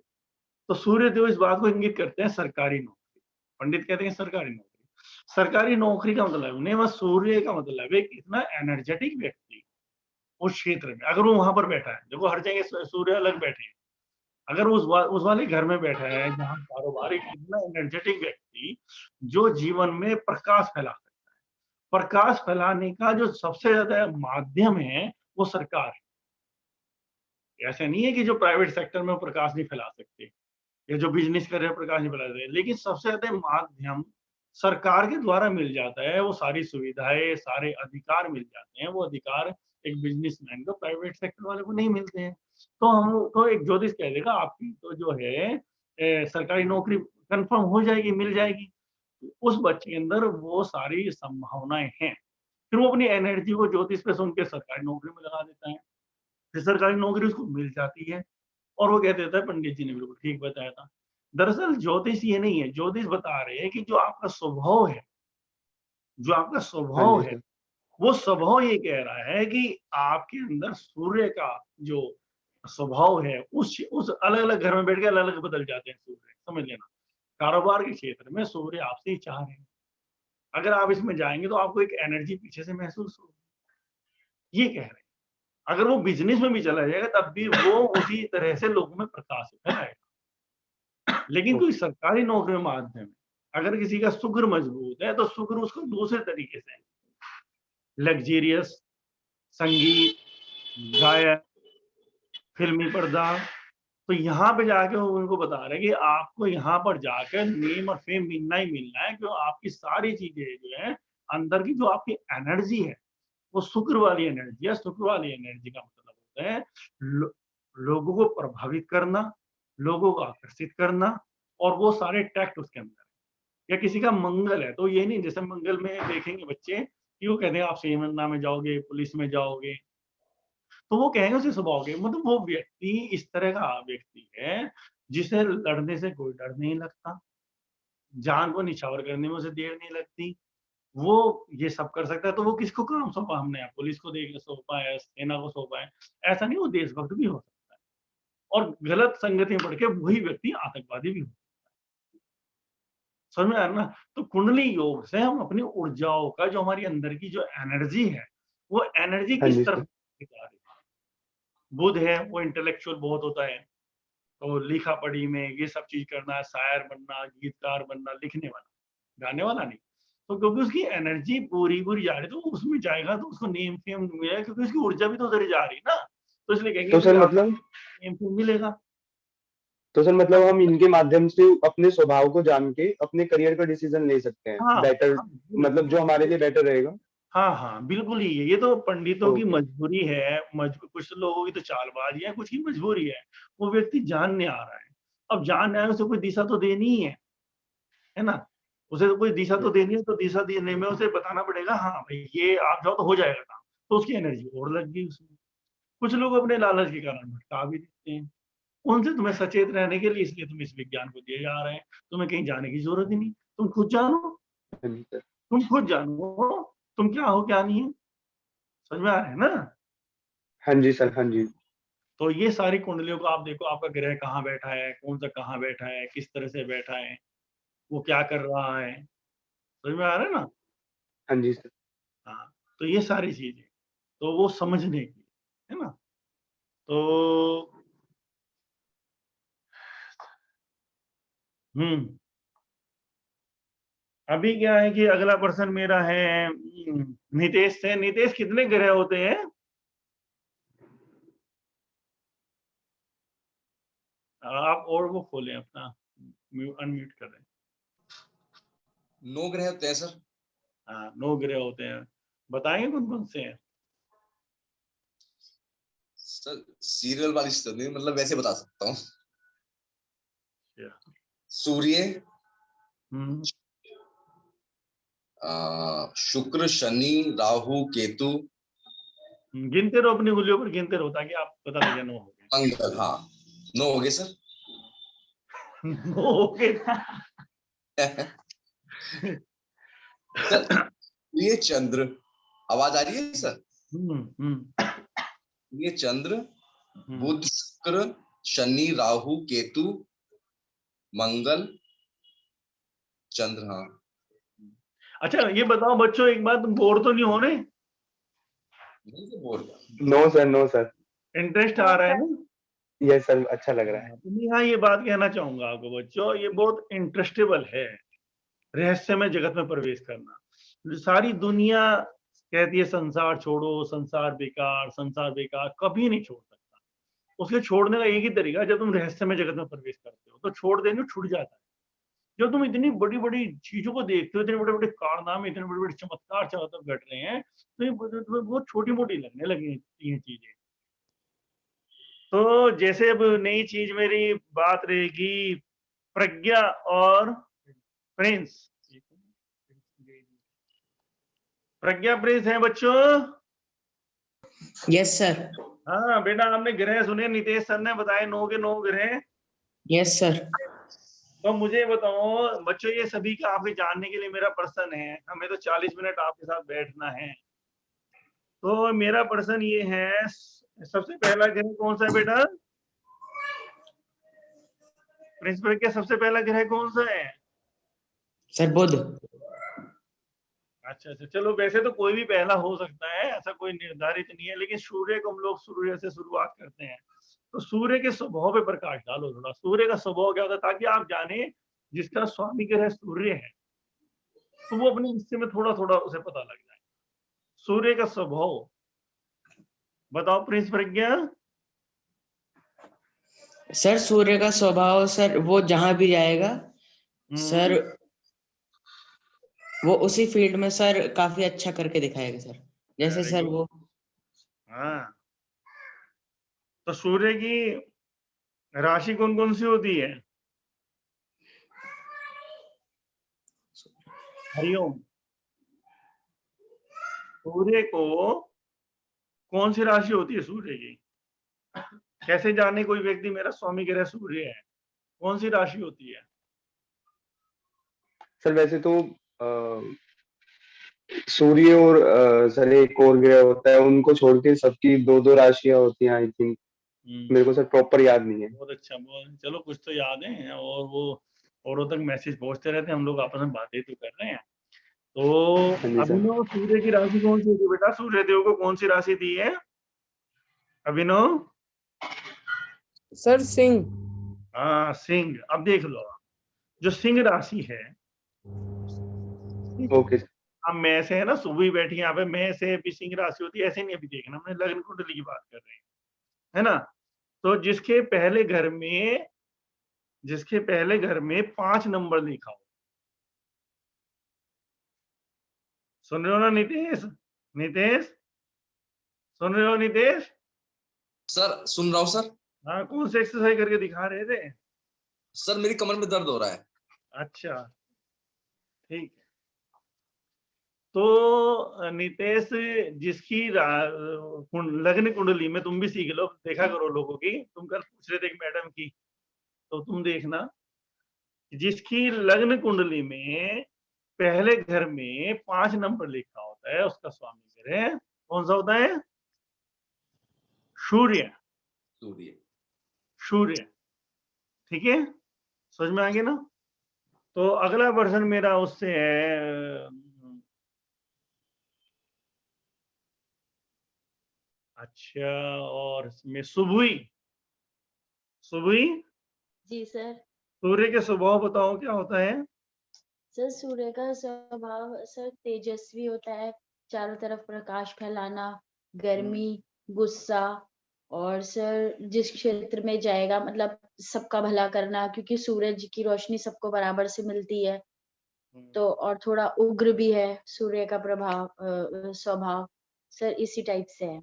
तो सूर्य देव इस बात को इंगित करते हैं सरकारी नौकरी। पंडित कहते हैं सरकारी नौकरी। सरकारी नौकरी का मतलब नहीं, बस सूर्य का मतलब है कि इतना एनर्जेटिक व्यक्ति उस क्षेत्र में, अगर वो वहां पर बैठा है, देखो हर जगह सूर्य अलग बैठे हैं, अगर उस वाले घर में बैठा है जहाँ कारोबार, एक इतना एनर्जेटिक व्यक्ति जो जीवन में प्रकाश फैला सकता है। प्रकाश फैलाने का जो सबसे ज्यादा माध्यम है वो सरकार है। ऐसा नहीं है कि जो प्राइवेट सेक्टर में वो प्रकाश नहीं फैला सकते, या जो बिजनेस कर रहे हैं प्रकाश नहीं फैला सकते, लेकिन सबसे ज्यादा माध्यम सरकार के द्वारा मिल जाता है। वो सारी सुविधाएं, सारे अधिकार मिल जाते हैं। वो अधिकार एक बिजनेसमैन को, प्राइवेट सेक्टर वाले को नहीं मिलते हैं। तो हम तो एक ज्योतिष कह देगा आपकी तो जो है सरकारी नौकरी कंफर्म हो जाएगी, मिल जाएगी। उस बच्चे के अंदर वो सारी संभावनाएं हैं। फिर वो अपनी एनर्जी को ज्योतिष पे सुन के सरकारी नौकरी में लगा देता है। फिर सरकारी नौकरी उसको मिल जाती है और वो कह देता है पंडित जी ने बिल्कुल ठीक बताया था। दरअसल ज्योतिष ये नहीं है, ज्योतिष बता रहे हैं कि जो आपका स्वभाव है, जो आपका हाँ स्वभाव जी है, सर। वो स्वभाव ये कह रहा है कि आपके अंदर सूर्य का जो स्वभाव है, उस अलग अलग घर में बैठ के अलग अलग बदल जाते हैं सूर्य, समझ लेना। कारोबार के क्षेत्र में सूर्य आपसे ही चाह रहे हैं। अगर आप इसमें जाएंगे तो आपको एक एनर्जी पीछे से महसूस होगी, ये कह रहे हैं। अगर वो बिजनेस में भी चला जाएगा तब भी वो उसी तरह से लोगों में प्रकाश फैलाएगा। लेकिन कोई ओके। सरकारी नौकरी में माध्यम है, अगर किसी का शुक्र मजबूत है तो शुक्र उसको दूसरे तरीके से लग्जेरियस, संगीत, गायक, फिल्मी पर्दा, तो यहाँ पे जाके वो उनको बता रहे हैं कि आपको यहाँ पर जाकर नेम और फेम मिलना ही मिलना है, क्यों आपकी सारी चीजें जो है, अंदर की जो आपकी एनर्जी है वो शुक्र वाली एनर्जी है। शुक्र वाली एनर्जी का मतलब होता है लोगों को प्रभावित करना, लोगों को आकर्षित करना, और वो सारे टैक्ट उसके अंदर है। या किसी का मंगल है तो ये नहीं, जैसे मंगल में देखेंगे बच्चे कि वो कहते हैं आप सेना में जाओगे, पुलिस में जाओगे, तो वो कहेंगे उसे स्वभाव के, मतलब वो व्यक्ति इस तरह का व्यक्ति है जिसे लड़ने से कोई डर नहीं लगता, जान को निछावर करने में उसे देर नहीं लगती, वो ये सब कर सकता है। तो वो किसको काम सौंपा हमने, पुलिस को देख सौंपा है, सेना को सौंपा है, ऐसा नहीं, वो देशभक्त भी हो सकता है। और गलत संगति में पड़ के वही व्यक्ति आतंकवादी भी हो, समझ में आया ना। तो कुंडली योग से हम अपनी ऊर्जाओं का, जो हमारी अंदर की जो एनर्जी है, वो एनर्जी हाँ किस जी तरफ सर। दिखा रही है। बुध है वो इंटेलेक्चुअल बहुत होता है, तो लिखा पढ़ी में ये सब चीज करना है, शायर बनना, गीतकार बनना, लिखने वाला, गाने वाला नहीं। तो क्योंकि उसकी एनर्जी पूरी पूरी जा रही है, तो वो उसमें जाएगा तो उसको नेम फेम मिलेगा, क्योंकि उसकी ऊर्जा भी तो उधर ही जा रही है ना। तो इसलिए कहेंगे तो भाई सर आपको मतलब नेम फेम मिलेगा। तो सर मतलब हम इनके माध्यम से अपने स्वभाव को जान के अपने करियर का डिसीजन ले सकते हैं, हाँ बेटर, हाँ, मतलब जो हमारे लिए बेटर रहेगा। हाँ हाँ, बिल्कुल ही है। ये तो पंडितों की ओके। मजबूरी है, कुछ लोगों की तो चालबाजी है, कुछ की मजबूरी है। वो व्यक्ति जानने आ रहा है, अब जानने आया, उसे कोई दिशा तो देनी ही है ना। उसे तो कोई दिशा तो देनी है, तो दिशा देने में उसे बताना पड़ेगा, हाँ भाई ये आप जाओ तो हो जाएगा काम। तो उसकी एनर्जी और लग गई उसमें। कुछ लोग अपने लालच के कारण भटका भी देते हैं। उनसे तुम्हें सचेत रहने के लिए, इसलिए तुम इस विज्ञान को दिए जा रहे हैं। तुम्हें कहीं जाने की जरूरत ही नहीं, तुम खुद जानो, हाँ जी सर। तुम खुद जानो तुम क्या हो क्या नहीं है। समझ में आ रहा है ना। हाँ जी सर। हाँ जी। तो ये सारी कुंडलियों को आप देखो, आपका ग्रह कहाँ बैठा है, कौन सा कहाँ बैठा है, किस तरह से बैठा है, वो क्या कर रहा है। समझ में आ रहा है ना। हाँ जी सर। हाँ, तो ये सारी चीजें तो वो समझने की है ना। तो अभी क्या है कि अगला पर्सन मेरा है नितेश से। नितेश, कितने ग्रह होते हैं? आप और वो खोलें अपना, अनम्यूट कर रहे हैं। 9 ग्रह होते हैं सर। हाँ, 9 ग्रह होते हैं। बताएंगे कौन कौन से हैं? सर सीरियल वाली तो नहीं, मतलब वैसे बता सकता हूँ। क्या? सूर्य, हम्म, शुक्र, शनि, राहु, केतु, गिनते रहो अपनी उंगलियों पर, गिनते रहो ताकि आप पता लगे 9 हो गए। मंगल। हाँ 9 हो गए सर। 9 हो गए। सर ये चंद्र, आवाज आ रही है सर? ये चंद्र, बुध, शुक्र, शनि, राहु, केतु, मंगल, चंद्र। हाँ अच्छा ये बताओ बच्चों, एक बात, तुम बोर तो नहीं हो रहे? नहीं तो बोल no sir, no sir. Interest आ रहा है ना? यस सर, अच्छा लग रहा है। हाँ, ये बात कहना चाहूंगा आपको बच्चों, ये बहुत इंटरेस्टेबल है, रहस्यमय जगत में प्रवेश करना। सारी दुनिया कहती है संसार छोड़ो, संसार बेकार, कभी नहीं छोड़ सकता। उसके छोड़ने का एक ही तरीका है, जब तुम रहस्यमय जगत में प्रवेश करते हो तो छोड़ देंगे, छूट जाता है। जब तुम इतनी बड़ी बड़ी चीजों को देखते हो, इतने बड़े बड़े कारनामे, इतने बड़े बड़े चमत्कार चारों तरफ घट रहे हैं, तो ये बहुत छोटी मोटी लगने लगी ये चीजें। तो जैसे अब नई चीज मेरी बात रहेगी, प्रज्ञा और प्रिंस। प्रज्ञा प्रिंस है बच्चों? Yes sir. हाँ बेटा, आपने ग्रह सुने, नितेश सर ने बताए 9 के 9 ग्रह। Yes sir. तो मुझे बताओ बच्चों, ये सभी का आपके जानने के लिए मेरा प्रश्न है, हमें तो 40 मिनट आपके साथ बैठना है। तो मेरा प्रश्न ये है, सबसे पहला ग्रह कौन सा है बेटा? प्रिंस प्रज्ञा, सबसे पहला ग्रह कौन सा है? सर बुध। अच्छा, चलो, वैसे तो कोई भी पहला हो सकता है, ऐसा कोई निर्धारित नहीं है, लेकिन सूर्य को हम लोग सूर्य से शुरुआत करते हैं। तो सूर्य के स्वभाव पे प्रकाश डालो थोड़ा, सूर्य का स्वभाव क्या होता है, ताकि आप जाने जिसका स्वामी ग्रह सूर्य है, तो वो अपने हिस्से में थोड़ा थोड़ा उसे पता लग जाए। सूर्य का स्वभाव बताओ प्रिंस प्रज्ञा। सर सूर्य का स्वभाव सर, वो जहां भी जाएगा सर, वो उसी फील्ड में सर काफी अच्छा करके दिखाएगा सर। जैसे सर वो, हाँ, तो सूर्य की राशि कौन कौन सी होती है? हरिओम। सूर्य को कौन सी राशि होती है सूर्य की? कैसे जाने कोई व्यक्ति मेरा स्वामी ग्रह सूर्य है? कौन सी राशि होती है? सर वैसे तो सूर्य और सर एक और ग्रह होता है, उनको छोड़ के सबकी 2-2 राशियां होती हैं आई थिंक। मेरे को सर प्रॉपर याद नहीं है। बहुत अच्छा, चलो कुछ तो याद है, और वो औरों तक मैसेज पहुंचते रहते हैं, हम लोग आपस में बातें तो कर रहे हैं। तो हाँ जी सर। अभिनव, सूर्य की राशि कौन सी होती है बेटा? सूर्य देव को कौन सी राशि दी है अभिनव? सर सिंह। हाँ, सिंह। अब देख लो, जो सिंह राशि है, ओके सर। अब मैं से है ना, सुबह ही बैठी यहाँ पे, मैं से भी सिंह राशि होती है ऐसे नहीं, अभी देखना, हमने लग्न कुंडली की बात कर रहे हैं, है ना? तो जिसके पहले घर में 5 नंबर लिखा हो, सुन रहे हो ना नितेश? सुन रहे हो नितेश? सर सुन रहा हूँ सर। हाँ, कौन से एक्सरसाइज करके दिखा रहे थे? सर मेरी कमर में दर्द हो रहा है। अच्छा, ठीक। तो नितेश, जिसकी लग्न कुंडली में, तुम भी सीख लो, देखा करो लोगों की, तुम कल पूछ रहे थे मैडम की, तो तुम देखना, जिसकी लग्न कुंडली में पहले घर में 5 नंबर लिखा होता है, उसका स्वामी ग्रह कौन सा होता है? सूर्य। सूर्य, ठीक है, समझ में आ गया ना? तो अगला वर्जन मेरा उससे है, अच्छा, और इसमें सुबुई। जी सर। सूर्य के स्वभाव बताओ क्या होता है? सर सूर्य का स्वभाव सर तेजस्वी होता है, चारों तरफ प्रकाश फैलाना, गर्मी, गुस्सा, और सर जिस क्षेत्र में जाएगा मतलब सबका भला करना, क्योंकि सूरज की रोशनी सबको बराबर से मिलती है। तो और थोड़ा उग्र भी है सूर्य का स्वभाव सर, इसी टाइप से है।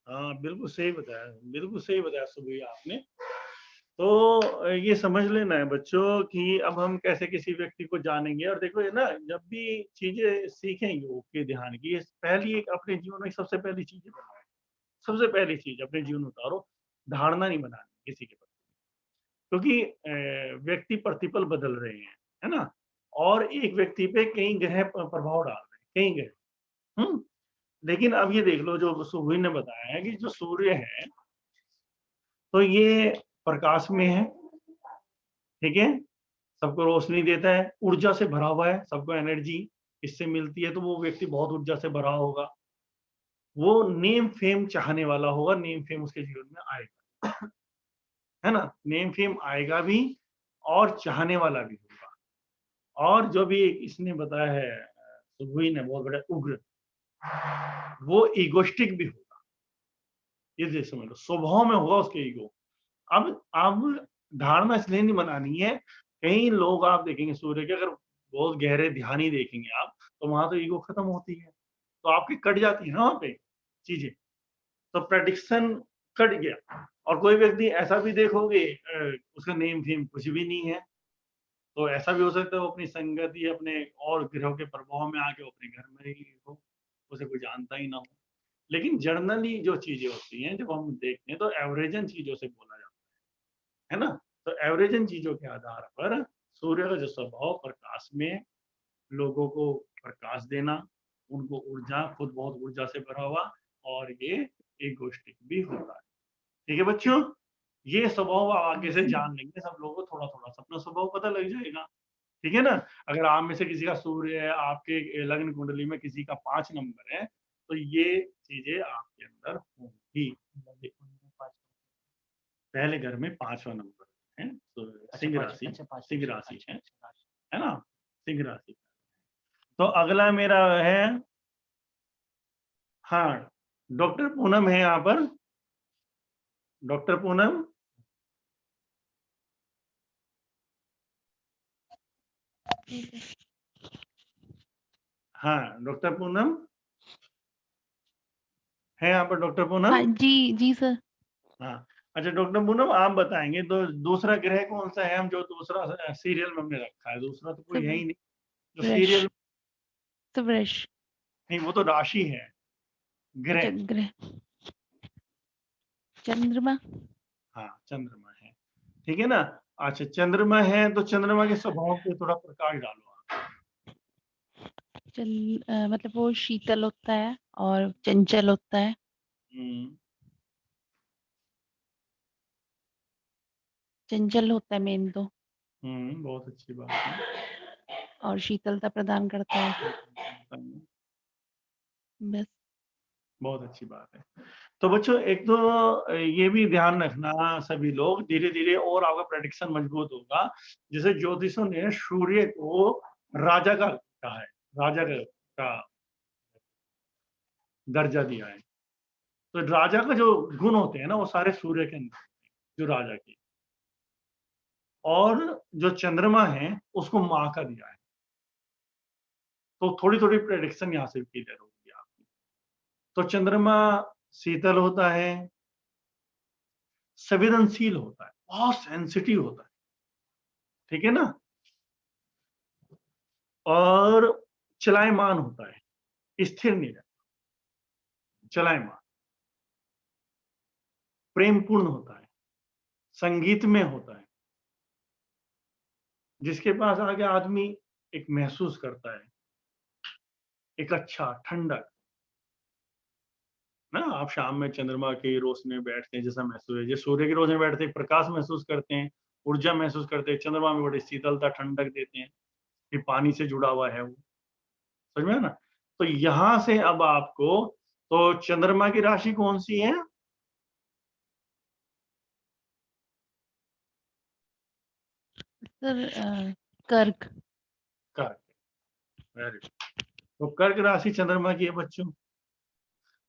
हाँ, बिल्कुल सही बताया सुबह आपने। तो ये समझ लेना है बच्चों कि अब हम कैसे किसी व्यक्ति को जानेंगे। और देखो ये ना, जब भी चीजें सीखेंगे योग के ध्यान की, ये पहली एक अपने जीवन में सबसे पहली चीजें बनाओ। सबसे पहली चीज अपने जीवन में उतारो, धारणा नहीं बनानी किसी के प्रति। क्योंकि व्यक्ति प्रतिपल बदल रहे हैं, है ना? और एक व्यक्ति पे कई ग्रह प्रभाव डाल रहे हैं, कई ग्रह। लेकिन अब ये देख लो, जो सुबह ने बताया है कि जो सूर्य है, तो ये प्रकाश में है, ठीक है? सबको रोशनी देता है, ऊर्जा से भरा हुआ है, सबको एनर्जी इससे मिलती है, तो वो व्यक्ति बहुत ऊर्जा से भरा होगा। वो नेम फेम चाहने वाला होगा, नेम फेम उसके जीवन में आएगा, है ना? नेम फेम आएगा भी और चाहने वाला भी होगा। और जो भी इसने बताया है सुबह ने, बहुत बड़ा उग्र, वो ईगोस्टिक भी होगा। ये देख समझ लो, स्वभाव में होगा उसके ईगो। अब धारणा इसलिए नहीं बनानी है। कई लोग आप देखेंगे सूर्य के, अगर बहुत गहरे ध्यान ही देखेंगे आप, तो वहां तो ईगो खत्म होती है, तो आपकी कट जाती है ना वहां पे चीजें, तो प्रेडिक्शन कट गया। और कोई व्यक्ति ऐसा भी देखोगे, उसका नेम फेम कुछ भी नहीं है, तो ऐसा भी हो सकता है वो अपनी संगति अपने और ग्रहों के प्रभाव में आके अपने घर में ही हो, उसे कोई जानता ही ना हो। लेकिन जनरली जो चीजें होती हैं, जब हम देखते हैं, तो एवरेजन चीजों से बोला जाता है ना? तो एवरेजन चीजों के आधार पर सूर्य का जो स्वभाव, प्रकाश में लोगों को प्रकाश देना, उनको ऊर्जा, खुद बहुत ऊर्जा से भरा हुआ, और ये इगोइस्टिक भी होता है। ठीक है बच्चों, ये स्वभाव आगे से जान लेंगे सब लोगों को, थोड़ा थोड़ा अपना स्वभाव पता लग जाएगा। ठीक है ना? अगर आप में से किसी का सूर्य है, आपके लग्न कुंडली में किसी का 5 नंबर है, तो ये चीजें आपके अंदर होंगी। पहले घर में 5वां नंबर है, तो सिंह राशि, सिंह राशि है ना? सिंह राशि। तो अगला मेरा है, हाँ, डॉक्टर पूनम है यहाँ पर। डॉक्टर पूनम, हाँ, डॉक्टर पूनम है यहाँ पर। डॉक्टर पूनम, हाँ जी सर। हाँ, अच्छा डॉक्टर पूनम, आप बताएंगे तो दूसरा ग्रह कौन सा है, हम जो दूसरा सीरियल में हमने रखा है? दूसरा तो कोई है ही नहीं जो सीरियल। वृष, नहीं, वो तो राशि है, ग्रह। ग्रह, चंद्रमा। हाँ, चंद्रमा है, ठीक है ना? अच्छा, चंद्रमा है, तो चंद्रमा के स्वभाव पे थोड़ा प्रकाश डालो आप। मतलब वो शीतल होता है और चंचल होता है। चंचल होता है मेन तो। बहुत अच्छी बात है। और शीतलता प्रदान करता है, बस। बहुत अच्छी बात है। तो बच्चों, एक तो ये भी ध्यान रखना सभी लोग, धीरे धीरे और आपका प्रेडिक्शन मजबूत होगा। जैसे ज्योतिषों ने सूर्य को राजा का कहा है, राजा का दर्जा दिया है। तो राजा का जो गुण होते हैं ना, वो सारे सूर्य के अंदर होते हैं, जो राजा के। और जो चंद्रमा है, उसको माँ का दिया है। तो थोड़ी थोड़ी प्रेडिक्शन यहाँ से क्लियर होगी आपकी। तो चंद्रमा शीतल होता है, संवेदनशील होता है, बहुत सेंसिटिव होता है, ठीक है ना? और चलायमान होता है, स्थिर नहीं रहता, चलायमान। प्रेमपूर्ण होता है, संगीत में होता है, जिसके पास आगे आदमी एक महसूस करता है, एक अच्छा ठंडक ना। आप शाम में चंद्रमा की रोशनी में बैठते हैं, जैसा महसूस है, जैसे सूर्य की रोशनी में बैठते हैं, प्रकाश महसूस करते हैं, ऊर्जा महसूस करते हैं। चंद्रमा में बड़ी शीतलता, ठंडक देते हैं, कि पानी से जुड़ा हुआ है वो, समझ में ना? तो यहां से अब आपको, तो चंद्रमा की राशि कौन सी है? सर कर्क। कर्क, वेरी गुड। तो कर्क राशि चंद्रमा की है बच्चों।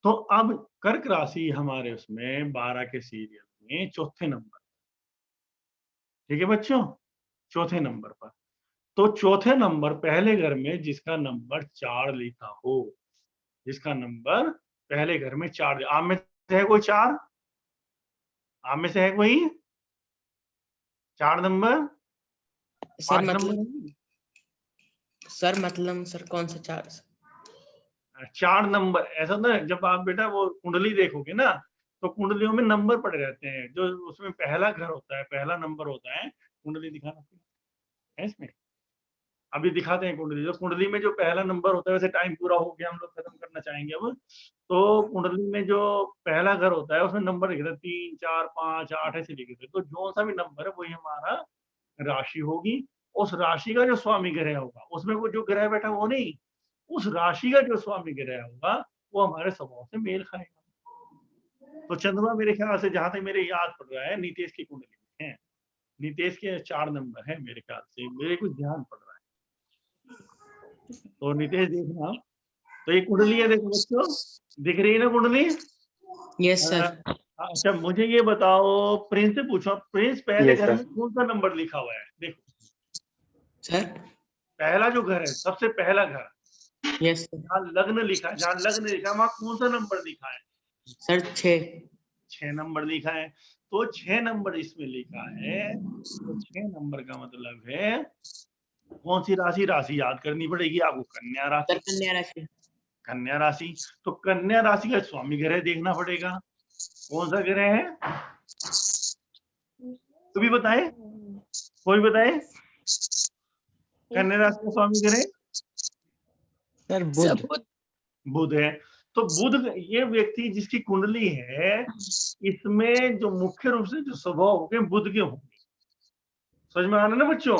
तो अब कर्क राशि हमारे उसमें 12 के सीरियल में चौथे नंबर, ठीक है बच्चों, चौथे नंबर पर। तो चौथे नंबर पहले घर में जिसका नंबर 4 लिखा हो, जिसका नंबर पहले घर में 4, आप में से है कोई 4? आप में से है कोई 4 नंबर? सर 5 नंबर मतलब सर कौन सा 4? 4 नंबर ऐसा ना, जब आप बेटा वो कुंडली देखोगे ना, तो कुंडलियों में नंबर पड़े रहते हैं, जो उसमें पहला घर होता है, पहला नंबर होता है। कुंडली दिखाना है इसमें, अभी दिखाते हैं कुंडली। जो कुंडली में जो पहला नंबर होता है, वैसे टाइम पूरा हो गया, हम लोग खत्म करना चाहेंगे अब। तो कुंडली में जो पहला घर होता है, उसमें नंबर लिखे थे 3, 4, 5, 8 ऐसे लिखे थे। तो जो सा भी नंबर है वही हमारा राशि होगी। उस राशि का जो स्वामी ग्रह होगा, उसमें वो जो ग्रह बैठा वो नहीं, उस राशि का जो स्वामी ग्रह होगा वो हमारे स्वभाव से मेल खाएगा। तो चंद्रमा मेरे ख्याल से, जहां तक मेरे याद पड़ रहा है, नीतेश की कुंडली में है। नीतेश के 4 नंबर है मेरे ख्याल से, मेरे कुछ ध्यान पड़ रहा है। तो नीतेश देखना, तो ये कुंडली है, देखो बच्चों, दिख रही है ना कुंडली? Yes sir. अच्छा मुझे ये बताओ, प्रिंस से पूछो, प्रिंस पहले Yes, घर sir. में कौन सा नंबर लिखा हुआ है? देखो सर पहला जो घर है, सबसे पहला घर, यस सर। जहाँ लग्न लिखा है, जहाँ लग्न लिखा है वहां कौन सा नंबर लिखा है? सर 6। 6 नंबर लिखा है। तो 6 नंबर इसमें लिखा है, तो 6 नंबर का मतलब है कौन सी राशि? राशि याद करनी पड़ेगी आपको, कन्या राशि। सर कन्या राशि। कन्या राशि, तो कन्या राशि का स्वामी ग्रह देखना पड़ेगा, कौन सा ग्रह है? कोई बताए, कोई बताए कन्या राशि का स्वामी ग्रह? सर बुध। बुध है। तो बुध, ये व्यक्ति जिसकी कुंडली है, इसमें जो मुख्य रूप से जो स्वभाव होंगे बुध के होंगे। समझ में आ रहा है ना बच्चों?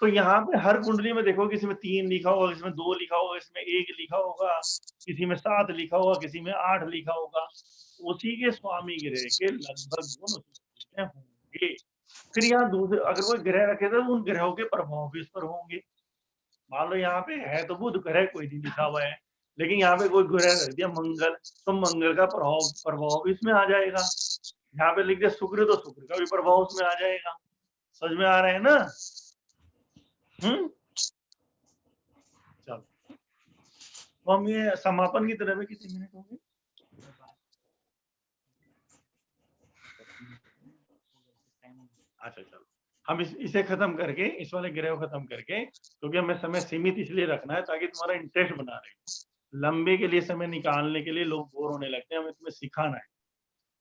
तो यहाँ पे हर कुंडली में देखो, किसी में 3 लिखा होगा, किसी में 2 लिखा होगा, किसी में 1 लिखा होगा, किसी में 7 लिखा होगा, किसी में 8 लिखा होगा। उसी के स्वामी ग्रह के लगभग गुण उसमें होंगे। फिर यहाँ दूसरे अगर कोई ग्रह रखे तो उन ग्रहों के प्रभाव भी इस पर होंगे। मान लो यहाँ पे है तो बुध ग्रह कोई नहीं लिखा हुआ है, लेकिन यहाँ पे कोई ग्रह रख दिया मंगल, तो मंगल का प्रभाव भी इसमें आ जाएगा। यहाँ पे लिख दिया शुक्र, तो शुक्र का भी प्रभाव उसमें आ जाएगा। समझ में आ रहे हैं ना? चलो, तो हम ये समापन की तरफ है, कितने मिनट हो गए? अच्छा चलो, हम इसे खत्म करके, इस वाले ग्रह को खत्म करके, क्योंकि हमें समय सीमित इसलिए रखना है ताकि तुम्हारा इंटरेस्ट बना रहे। लंबे के लिए समय निकालने के लिए लोग बोर होने लगते हैं, हमें तुम्हें सिखाना है।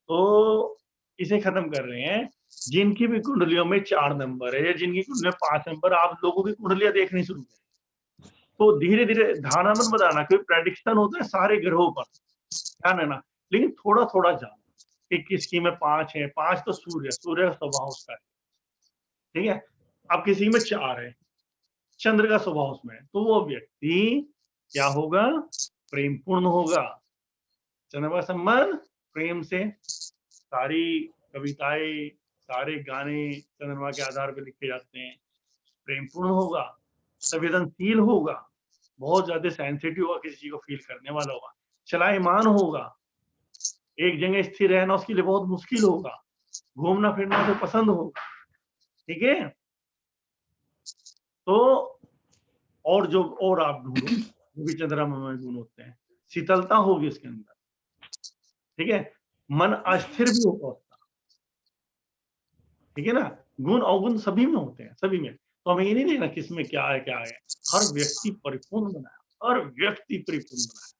तो इसे खत्म कर रहे हैं। जिनकी भी कुंडलियों में 4 नंबर है, या जिनकी कुंडलियों में 5 नंबर, आप लोगों की कुंडलियां देखनी शुरू करें। तो धीरे धीरे धारणा मत बताना, कोई प्रेडिक्शन होता है सारे ग्रहों पर, ध्यान है ना, लेकिन थोड़ा थोड़ा जानो कि किसकी में 5 है। 5 तो सूर्य स्वभाव उसका है, ठीक है। अब किसी में 4 है, चंद्र का स्वभाव उसमें है, तो वो व्यक्ति क्या होगा? प्रेम पूर्ण होगा। चंद्रमा संबंध प्रेम से, सारी कविताएं, सारे गाने चंद्रमा के आधार पर लिखे जाते हैं। प्रेम पूर्ण होगा, संवेदनशील होगा, बहुत ज्यादा सेंसिटिव होगा, किसी चीज को फील करने वाला होगा, चलायमान होगा, एक जगह स्थिर रहना उसके लिए बहुत मुश्किल होगा, घूमना फिरना तो पसंद होगा, ठीक है। तो और आप ढूंढो वो भी चंद्रमा में गुण होते हैं। शीतलता होगी उसके अंदर, ठीक है। मन अस्थिर भी होगा उसका, ठीक है ना। गुण अवगुण सभी में होते हैं, सभी में। तो हमें ये नहीं देखना किसमें क्या है क्या है, हर व्यक्ति परिपूर्ण बनाया, हर व्यक्ति परिपूर्ण बनाया।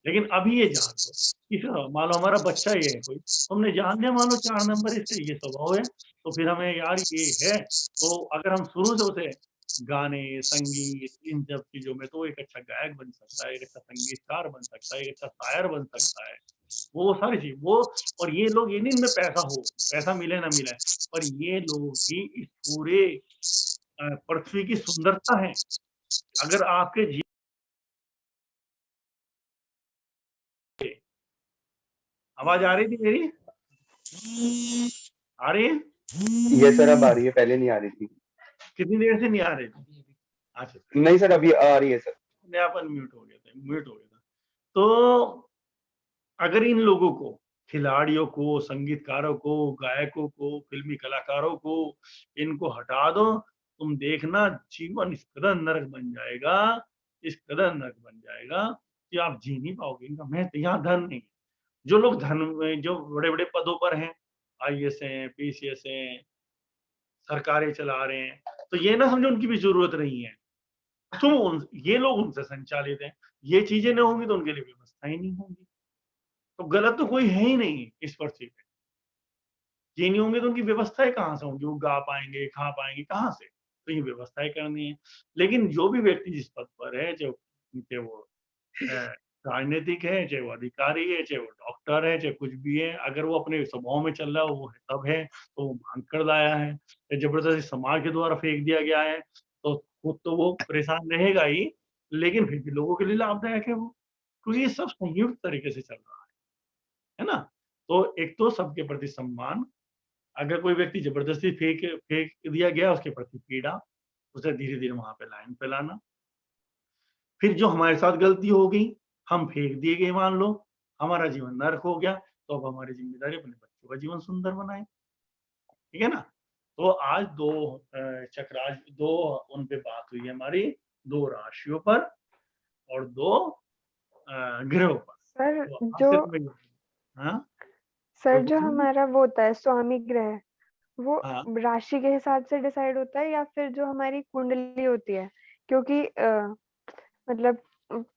लेकिन अभी ये जान लो, इस मान लो हमारा बच्चा ये है कोई, हमने जान लिया मान लो 4 नंबर इससे ये स्वभाव है, तो फिर हमें यार ये है, तो अगर हम शुरू से उसे गाने, संगीत, इन सब चीजों में, तो एक अच्छा गायक बन सकता है, एक अच्छा संगीतकार बन सकता है, एक अच्छा शायर बन सकता है। वो सारी चीज वो, और ये लोग, ये नहीं इनमें पैसा मिले ना मिले, पर ये लोग ही इस पूरे पृथ्वी की सुंदरता है। अगर आपके आवाज आ रही थी मेरी? आ रही है? ये सर अब आ रही है, पहले नहीं आ रही थी। कितनी देर से नहीं आ रही थी? अच्छा नहीं सर, अभी आ रही है सर। अपने आप म्यूट हो गया था। तो अगर इन लोगों को, खिलाड़ियों को, संगीतकारों को, गायकों को, फिल्मी कलाकारों को, इनको हटा दो, तुम देखना जीवन इस कदर नरक बन जाएगा, इस कदर नरक बन जाएगा कि आप जी नहीं पाओगे। इनका मैं यहाँ धन नहीं, जो लोग धन में जो बड़े-बड़े पदों पर हैं, आईएएस हैं, पीसीएस हैं, सरकारें चला रहे हैं, तो ये ना समझो उनकी भी ज़रूरत नहीं है। ये लोग उनसे संचालित हैं। ये चीज़ें ना होंगी तो उनके लिए व्यवस्था ही नहीं होगी। तो गलत तो कोई है ही नहीं इस पृथ्वी पे। ये नहीं होंगे तो उनकी व्यवस्थाएँ कहाँ से होंगी? वो गा पाएँगे, खा पाएँगे, कहाँ से? तो ये व्यवस्थाएँ करनी है। लेकिन जो भी व्यक्ति जिस पद पर है, चाहे वो राजनीतिक है, चाहे वो अधिकारी है, चाहे वो डॉक्टर है, चाहे कुछ भी है, अगर वो अपने स्वभाव में चल रहा है, वो तब है, तो वो माँग कर लाया है। या ज़बरदस्ती समाज के द्वारा फेंक दिया गया है, तो खुद तो वो परेशान रहेगा ही, लेकिन फिर भी लोगों के लिए लाभदायक है वो। क्योंकि ये सब संयुक्त तरीके से चल रहा है ना? तो एक तो सबके प्रति सम्मान, अगर कोई व्यक्ति ज़बरदस्ती फेंक फेंक दिया गया, उसके प्रति पीड़ा, उसे धीरे-धीरे वहाँ पे लाइन पे लाना। फिर जो हमारे साथ गलती हो गई, हम फेंक दिए गए मान लो, हमारा जीवन नर्क हो गया, तो अब हमारी ज़िम्मेदारी अपने बच्चों का जीवन सुंदर बनाएँ, ठीक है ना? तो आज 2 उन पे बात हुई है हमारी, 2 राशियों पर और 2 ग्रहों पर। सर तो आज जो से तुम्हें हाँ? सर कोई जो पूछना? हमारा वो होता है स्वामी ग्रह, वो हाँ। राशि के हिसाब से डिसाइड होता है या फिर जो हमारी कुंडली होती है? क्योंकि मतलब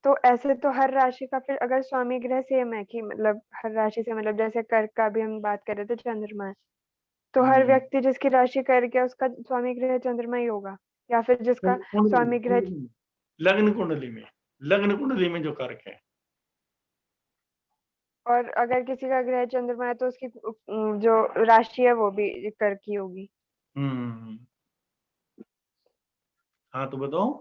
तो ऐसे तो हर राशि का फिर अगर स्वामी ग्रह सेम है कि मतलब हर राशि से मतलब जैसे कर्क का भी हम बात कर रहे थे चंद्रमा है, तो हर व्यक्ति जिसकी राशि कर्क है उसका स्वामी ग्रह चंद्रमा ही होगा या फिर जिसका स्वामी ग्रह लग्न कुंडली में जो कर्क है। और अगर किसी का ग्रह चंद्रमा है तो उसकी जो राशि है वो भी कर्क की होगी। हाँ, तो बताओ?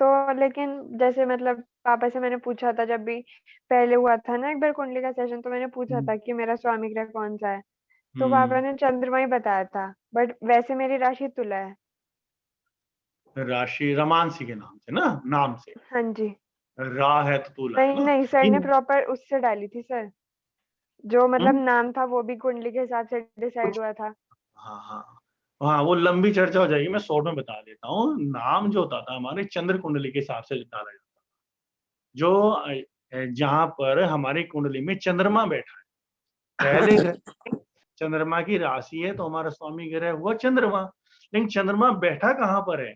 तो लेकिन जैसे मतलब पापा से मैंने पूछा था जब भी पहले हुआ था ना एक बार कुंडली का सेशन, तो मैंने पूछा था कि मेरा स्वामी ग्रह कौन सा है, तो पापा ने चंद्रमा ही बताया था, बट वैसे मेरी राशि तुला है। राशि रमांसी के नाम से ना, नाम से। हाँ जी। रा है तो तुला है नहीं ना? नहीं सर ने प्रॉपर उससे डाली थी सर, जो मतलब हुँ? नाम था वो भी कुंडली के हिसाब से डिसाइड हुआ था। हाँ, हाँ। हाँ, वो लंबी चर्चा हो जाएगी, मैं शॉर्ट में बता देता हूँ। नाम जो होता था हमारे चंद्र कुंडली के हिसाब से डाला जाता था। जो जहाँ पर हमारी कुंडली में चंद्रमा बैठा है, पहले ग्रह चंद्रमा की राशि है तो हमारा स्वामी ग्रह हुआ चंद्रमा। लेकिन चंद्रमा बैठा कहाँ पर है?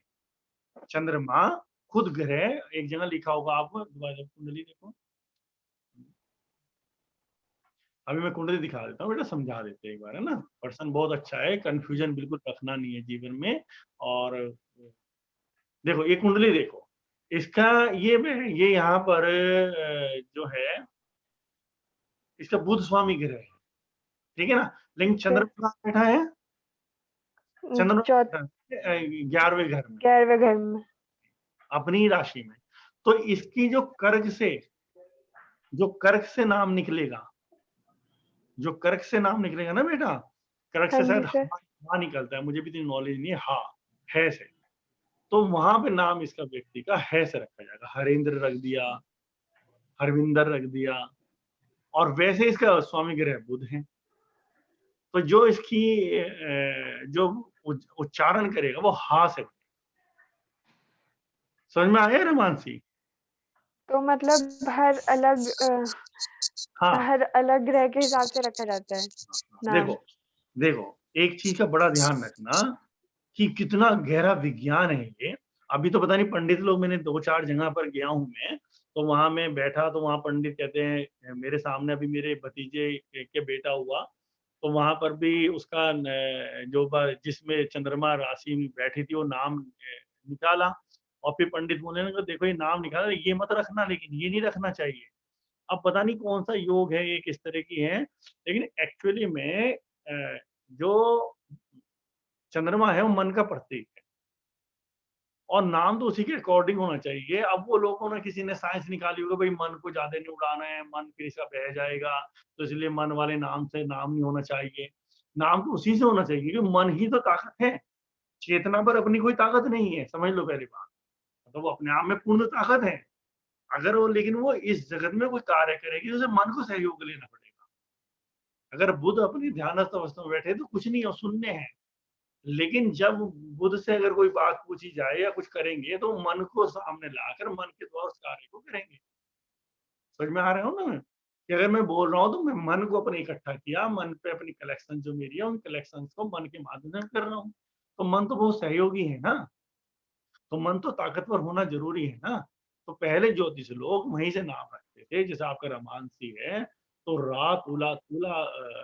चंद्रमा खुद ग्रह एक जगह लिखा होगा, आपको दोबारा कुंडली देखो। अभी मैं कुंडली दिखा देता हूँ, बेटा समझा देते हैं एक बार, है ना? पर्सन बहुत अच्छा है, कन्फ्यूजन बिल्कुल रखना नहीं है जीवन में। और देखो ये कुंडली देखो, इसका ये यहाँ पर जो है, इसका बुध स्वामी ग्रह है, ठीक है ना? लेकिन चंद्रमा कहाँ बैठा है? चंद्रमा 11वें घर में, 11वें घर में, अपनी राशि में। तो इसकी जो नाम निकलेगा, जो कर्क से नाम निकलेगा ना बेटा, कर्क हाँ से शायद जी सर, हा निकलता है, मुझे भी इतनी नॉलेज नहीं है। है से, तो वहां पे नाम इसका व्यक्ति का है से रखा जाएगा। हरेंद्र रख दिया, हरविंदर रख दिया, और वैसे इसका स्वामी ग्रह बुध है। तो जो इसकी जो उच्चारण करेगा वो हा से बनेगा। समझ में आया ना मानसी? तो मतलब हाँ, हर अलग ग्रह के हिसाब से रखा जाता है नाम। देखो एक चीज का बड़ा ध्यान रखना कि कितना गहरा विज्ञान है ये। अभी तो पता नहीं, पंडित लोग, मैंने 2-4 जगह पर गया हूँ मैं, तो वहां मैं बैठा तो वहां पंडित कहते हैं, मेरे सामने अभी मेरे भतीजे के बेटा हुआ, तो वहां पर भी उसका जिसमें चंद्रमा राशि में बैठी थी वो नाम निकाला। और फिर पंडित बोले ना, देखो ये नाम निकाला, ये मत रखना, लेकिन ये नहीं रखना चाहिए। अब पता नहीं कौन सा योग है ये, किस तरह की है, लेकिन एक्चुअली में जो चंद्रमा है वो मन का प्रतीक है, और नाम तो उसी के अकॉर्डिंग होना चाहिए। अब वो लोगों ने, किसी ने साइंस निकाली होगी, भाई मन को ज्यादा नहीं उड़ाना है, मन फिर इसका बह जाएगा, तो इसलिए मन वाले नाम से नाम नहीं होना चाहिए। नाम तो उसी से होना चाहिए, क्योंकि मन ही तो ताकत है। चेतना पर अपनी कोई ताकत नहीं है, समझ लो पहली बात। तो वो अपने आप में पूर्ण ताकत है। अगर वो, लेकिन वो इस जगत में कोई कार्य करेगी तो उसे मन को सहयोग लेना पड़ेगा। अगर बुध अपनी ध्यानस्थ अवस्था में बैठे तो कुछ नहीं हो, शून्य है। लेकिन जब बुध से अगर कोई बात पूछी जाए या कुछ करेंगे, तो मन को सामने लाकर मन के द्वारा उस कार्य को करेंगे। समझ में आ रहे हो ना? कि अगर मैं बोल रहा हूँ तो मैं मन को अपने इकट्ठा किया, मन पे अपनी कलेक्शन जो मेरी है उन कलेक्शंस को मन के माध्यम से कर रहा हूँ। तो मन तो बहुत सहयोगी है ना, तो मन तो ताकतवर होना ज़रूरी है ना। तो पहले ज्योतिष लोग वहीं से नाम रखते थे, जैसे आपका रमांसी है, तो रा तुला तुला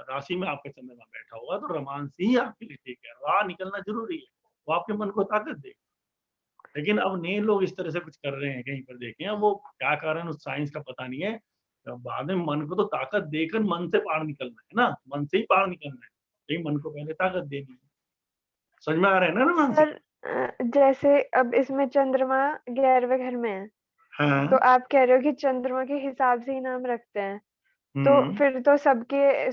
राशि में आपका चंद्रमा बैठा हुआ तो रमांसी ही आपके लिए ठीक है। रा निकलना ज़रूरी है, वो आपके मन को ताकत देगा। लेकिन अब नए लोग इस तरह से कुछ कर रहे हैं कहीं पर देखें, अब वो क्या कारण उस साइंस का पता नहीं है। बाद में मन को तो ताकत देकर मन से पार निकलना है ना, मन से ही पार निकलना है, लेकिन मन को पहले ताकत देनी है। समझ में आ रहा है ना रमांसी? सर जैसे अब इसमें चंद्रमा 11वें घर में है, तो हाँ। आप कह रहे हो कि चंद्रमा के हिसाब से ही नाम रखते हैं, तो फिर तो सबके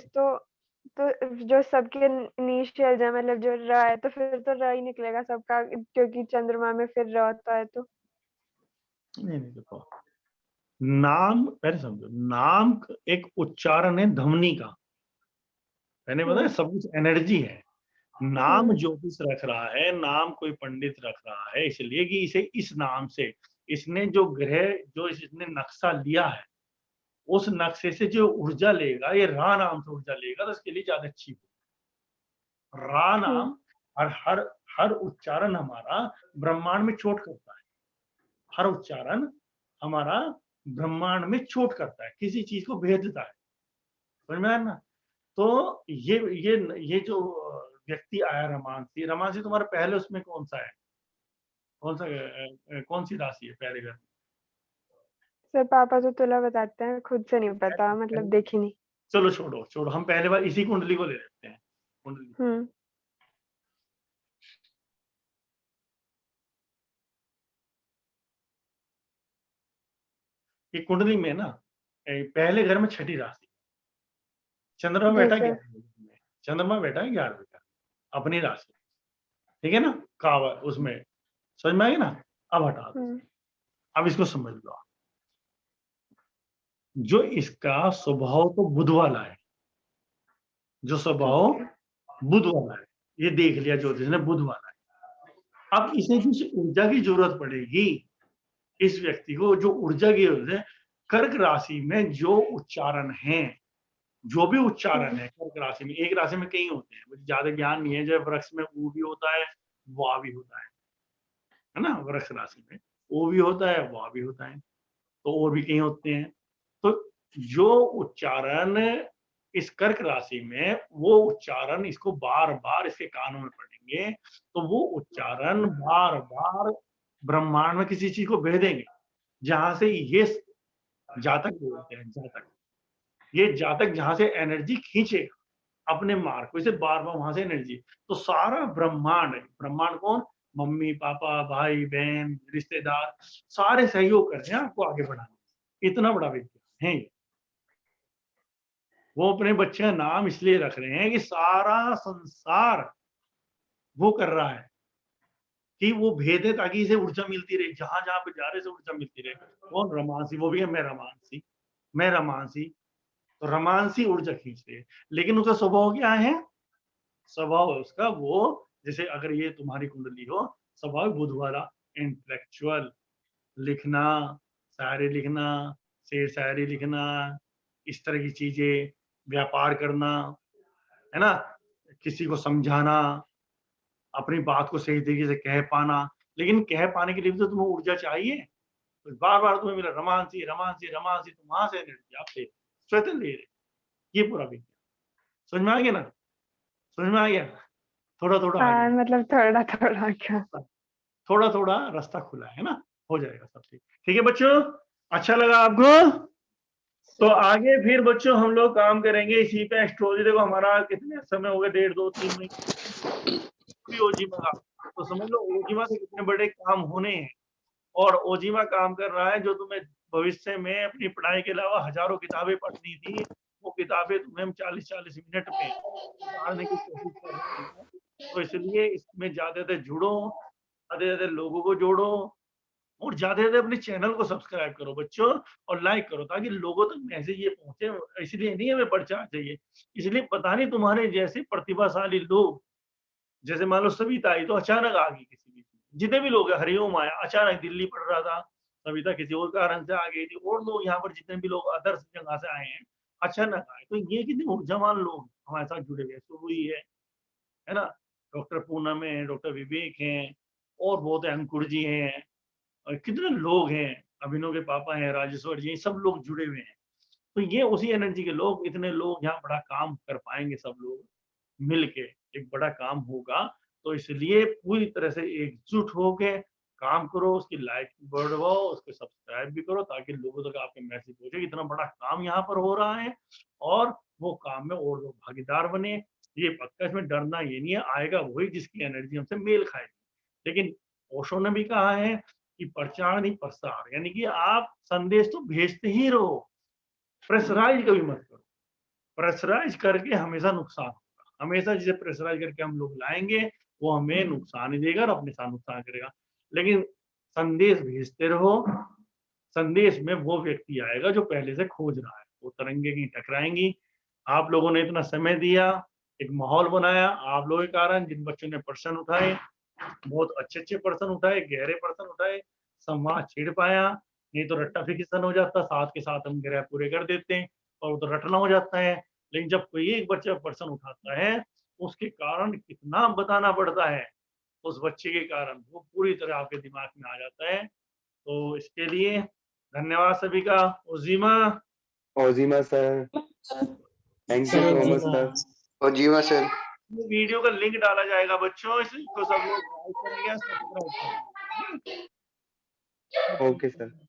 तो जो सबके इनिशियल है, मतलब जो र है, तो फिर तो र ही निकलेगा सबका, क्योंकि चंद्रमा में फिर र होता है तो। नहीं देखो, नाम पहले समझो, नाम एक उच्चारण है ध्वनि का। मैंने बताया सब कुछ एनर्जी है। नाम ज्योतिष रख रहा है, नाम कोई पंडित रख रहा है इसलिए कि इसे इस नाम से, इसने जो ग्रह जो इसने नक्शा लिया है उस नक्शे से जो ऊर्जा लेगा, ये रा नाम से ऊर्जा लेगा तो इसके लिए ज्यादा अच्छी होगी। रा नाम और हर उच्चारण हमारा ब्रह्मांड में चोट करता है। हर उच्चारण हमारा ब्रह्मांड में चोट करता है, किसी चीज को भेदता है। समझ में आया ना? तो ये जो व्यक्ति आया रमांसी, रमांसी तुम्हारे पहले उसमें कौन सा है, कौन सी राशि है पहले घर में? सर पापा तो तुला बताते हैं, खुद से नहीं पता, मतलब देखी नहीं। चलो छोड़ो छोड़ो, हम पहले बार इसी कुंडली को ले लेते हैं। कुंडली ये कुंडली में ना पहले घर में छठी राशि, चंद्रमा बैठा 11वें में, चंद्रमा बैठा है 11वें का, अपनी राशि, ठीक है ना, कावा उसमें। समझ में आएगा ना? अब हटा दो, अब इसको समझ लो। जो इसका स्वभाव तो बुध वाला है, जो स्वभाव बुध वाला है, ये देख लिया ज्योतिष ने, बुध वाला है। अब इसे किसी ऊर्जा की जरूरत पड़ेगी, इस व्यक्ति को जो ऊर्जा की जरूरत है। कर्क राशि में जो उच्चारण है, जो भी उच्चारण है कर्क राशि में, एक राशि में कई होते हैं, मुझे ज्यादा ज्ञान नहीं है। जब वृक्ष में ऊ भी होता है, वाह भी होता है ना, वृक्ष राशि में ओ भी होता है, वाह भी होता है, तो और भी कहीं होते हैं। तो जो उच्चारण इस कर्क राशि में, वो उच्चारण इसको बार बार इसके कानों में पड़ेंगे, तो वो उच्चारण बार बार ब्रह्मांड में किसी चीज को भेदेंगे, जहां से ये जातक बोलते हैं, जातक, ये जातक जहां से एनर्जी खींचेगा अपने मार्ग को, इसे बार बार वहां से एनर्जी, तो सारा ब्रह्मांड, ब्रह्मांड कौन, मम्मी पापा भाई बहन रिश्तेदार, सारे सहयोग कर रहे हैं आपको आगे बढ़ाने। इतना बड़ा विज्ञान है ये। वो अपने बच्चे का नाम इसलिए रख रहे हैं कि सारा संसार वो कर रहा है कि वो भेदे, ताकि इसे ऊर्जा मिलती रहे, जहां जहां पे जा रहे से ऊर्जा मिलती रहे। कौन, रमांसी, वो भी है मैं रमांसी, तो रमांसी ऊर्जा खींच रही है। लेकिन उसका स्वभाव क्या है, स्वभाव है उसका वो, जैसे अगर ये तुम्हारी कुंडली हो, स्वभाव बुध वाला, इंटेलेक्चुअल, लिखना, शायरी लिखना, शेर शायरी लिखना, इस तरह की चीजें, व्यापार करना, है ना, किसी को समझाना, अपनी बात को सही तरीके से कह पाना। लेकिन कह पाने के लिए भी तो तुम्हें ऊर्जा चाहिए, तो बार बार तुम्हें मिला रमांसी रमांसी रमांसी, तो वहां से एनर्जी आपसे स्वतः ले रहे। ये पूरा विज्ञान समझ में आ गया ना? समझ में आ गया? थोड़ा थोड़ा आ गया, मतलब थोड़ा थोड़ा क्या, थोड़ा थोड़ा रास्ता खुला है ना, हो जाएगा सब ठीक। ठीक है बच्चों, अच्छा लगा आपको? तो आगे फिर बच्चों हम लोग काम करेंगे इसी पे, एस्ट्रोलॉजी। देखो हमारा कितने समय हो गए, 1.5 2 3 महीने ओजिमा का, तो समझ लो ओजिमा से कितने बड़े काम होने हैं। और ओजिमा काम कर रहा है, जो तुम्हें भविष्य में अपनी पढ़ाई के अलावा हजारों किताबें पढ़नी थी, वो किताबें तुम्हें हम 40-40 मिनट में पढ़ाने की कोशिश कर रहे हैं। तो इसलिए इसमें ज्यादा जुड़ो, ज्यादा लोगों को जोड़ो, और ज्यादा अपने चैनल को सब्सक्राइब करो बच्चों, और लाइक करो, ताकि लोगों तक मैसेज ये पहुंचे। इसलिए नहीं हमें प्रचार चाहिए, इसलिए पता नहीं तुम्हारे जैसे प्रतिभाशाली लोग, जैसे मान लो सविता आई तो अचानक आ गई, किसी भी जितने भी लोग हैं, हरिओम आया अचानक, दिल्ली पढ़ रहा था, सविता किसी और कारण से आ गई थी, और लोग यहाँ पर जितने भी लोग अदर्स जगह से आए हैं, अचानक आए। तो ये कितने ऊर्जावान लोग हमारे साथ जुड़े हुए हैं। सुबुई है ना? डॉक्टर पूनम है, डॉक्टर विवेक हैं और बहुत अंकुर जी हैं और कितने लोग हैं, अभिनव के पापा हैं, राजेश्वर जी, सब लोग जुड़े हुए हैं। तो ये उसी एनर्जी के लोग, इतने लोग यहाँ बड़ा काम कर पाएँगे सब लोग मिल के, एक बड़ा काम होगा। तो इसलिए पूरी तरह से एकजुट होके काम करो, उसकी लाइक बढ़वाओ, उसको सब्सक्राइब भी करो ताकि लोगों तक आपके मैसेज पहुँचे, इतना बड़ा काम यहाँ पर हो रहा है और वो काम में और लोग भागीदार बने। ये पक्का, इसमें डरना ये नहीं है, आएगा वही जिसकी एनर्जी हमसे मेल खाएगी। लेकिन ओशो ने भी कहा है कि प्रचार नहीं प्रसार, यानी कि आप संदेश तो भेजते ही रहो, प्रेशराइज़ कभी मत करो। प्रेशराइज़ करके हमेशा नुकसान होगा। हमेशा जिसे प्रेशराइज़ करके हम लोग लाएँगे, वो हमें नुकसान ही देगा और अपने साथ नुकसान करेगा। लेकिन संदेश भेजते रहो, संदेश में वो व्यक्ति आएगा जो पहले से खोज रहा है। वो तरंगे कहीं टकराएँगी। आप लोगों ने इतना समय दिया, एक माहौल बनाया, आप लोगों के कारण जिन बच्चों ने प्रश्न उठाए, बहुत अच्छे-अच्छे प्रश्न उठाए, गहरे प्रश्न उठाए, संवाद छिड़ पाया। नहीं तो रट्टा-फिक्शन हो जाता, साथ के साथ हम ग्रह पूरे कर देते हैं और वो तो रटना हो जाता है। लेकिन जब कोई एक बच्चा प्रश्न उठाता है, उसके कारण कितना बताना पड़ता है, उस बच्चे के कारण वो पूरी तरह आपके दिमाग में आ जाता है। तो इसके लिए धन्यवाद सभी का। उज़ीमा, ओजीमा sir, thank you sir so ji much sir. और जीवा सर। ये वीडियो का लिंक डाला जाएगा बच्चों, इसको सब लोग लाइक करेंगे, सब्सक्राइब करेंगे। Okay sir.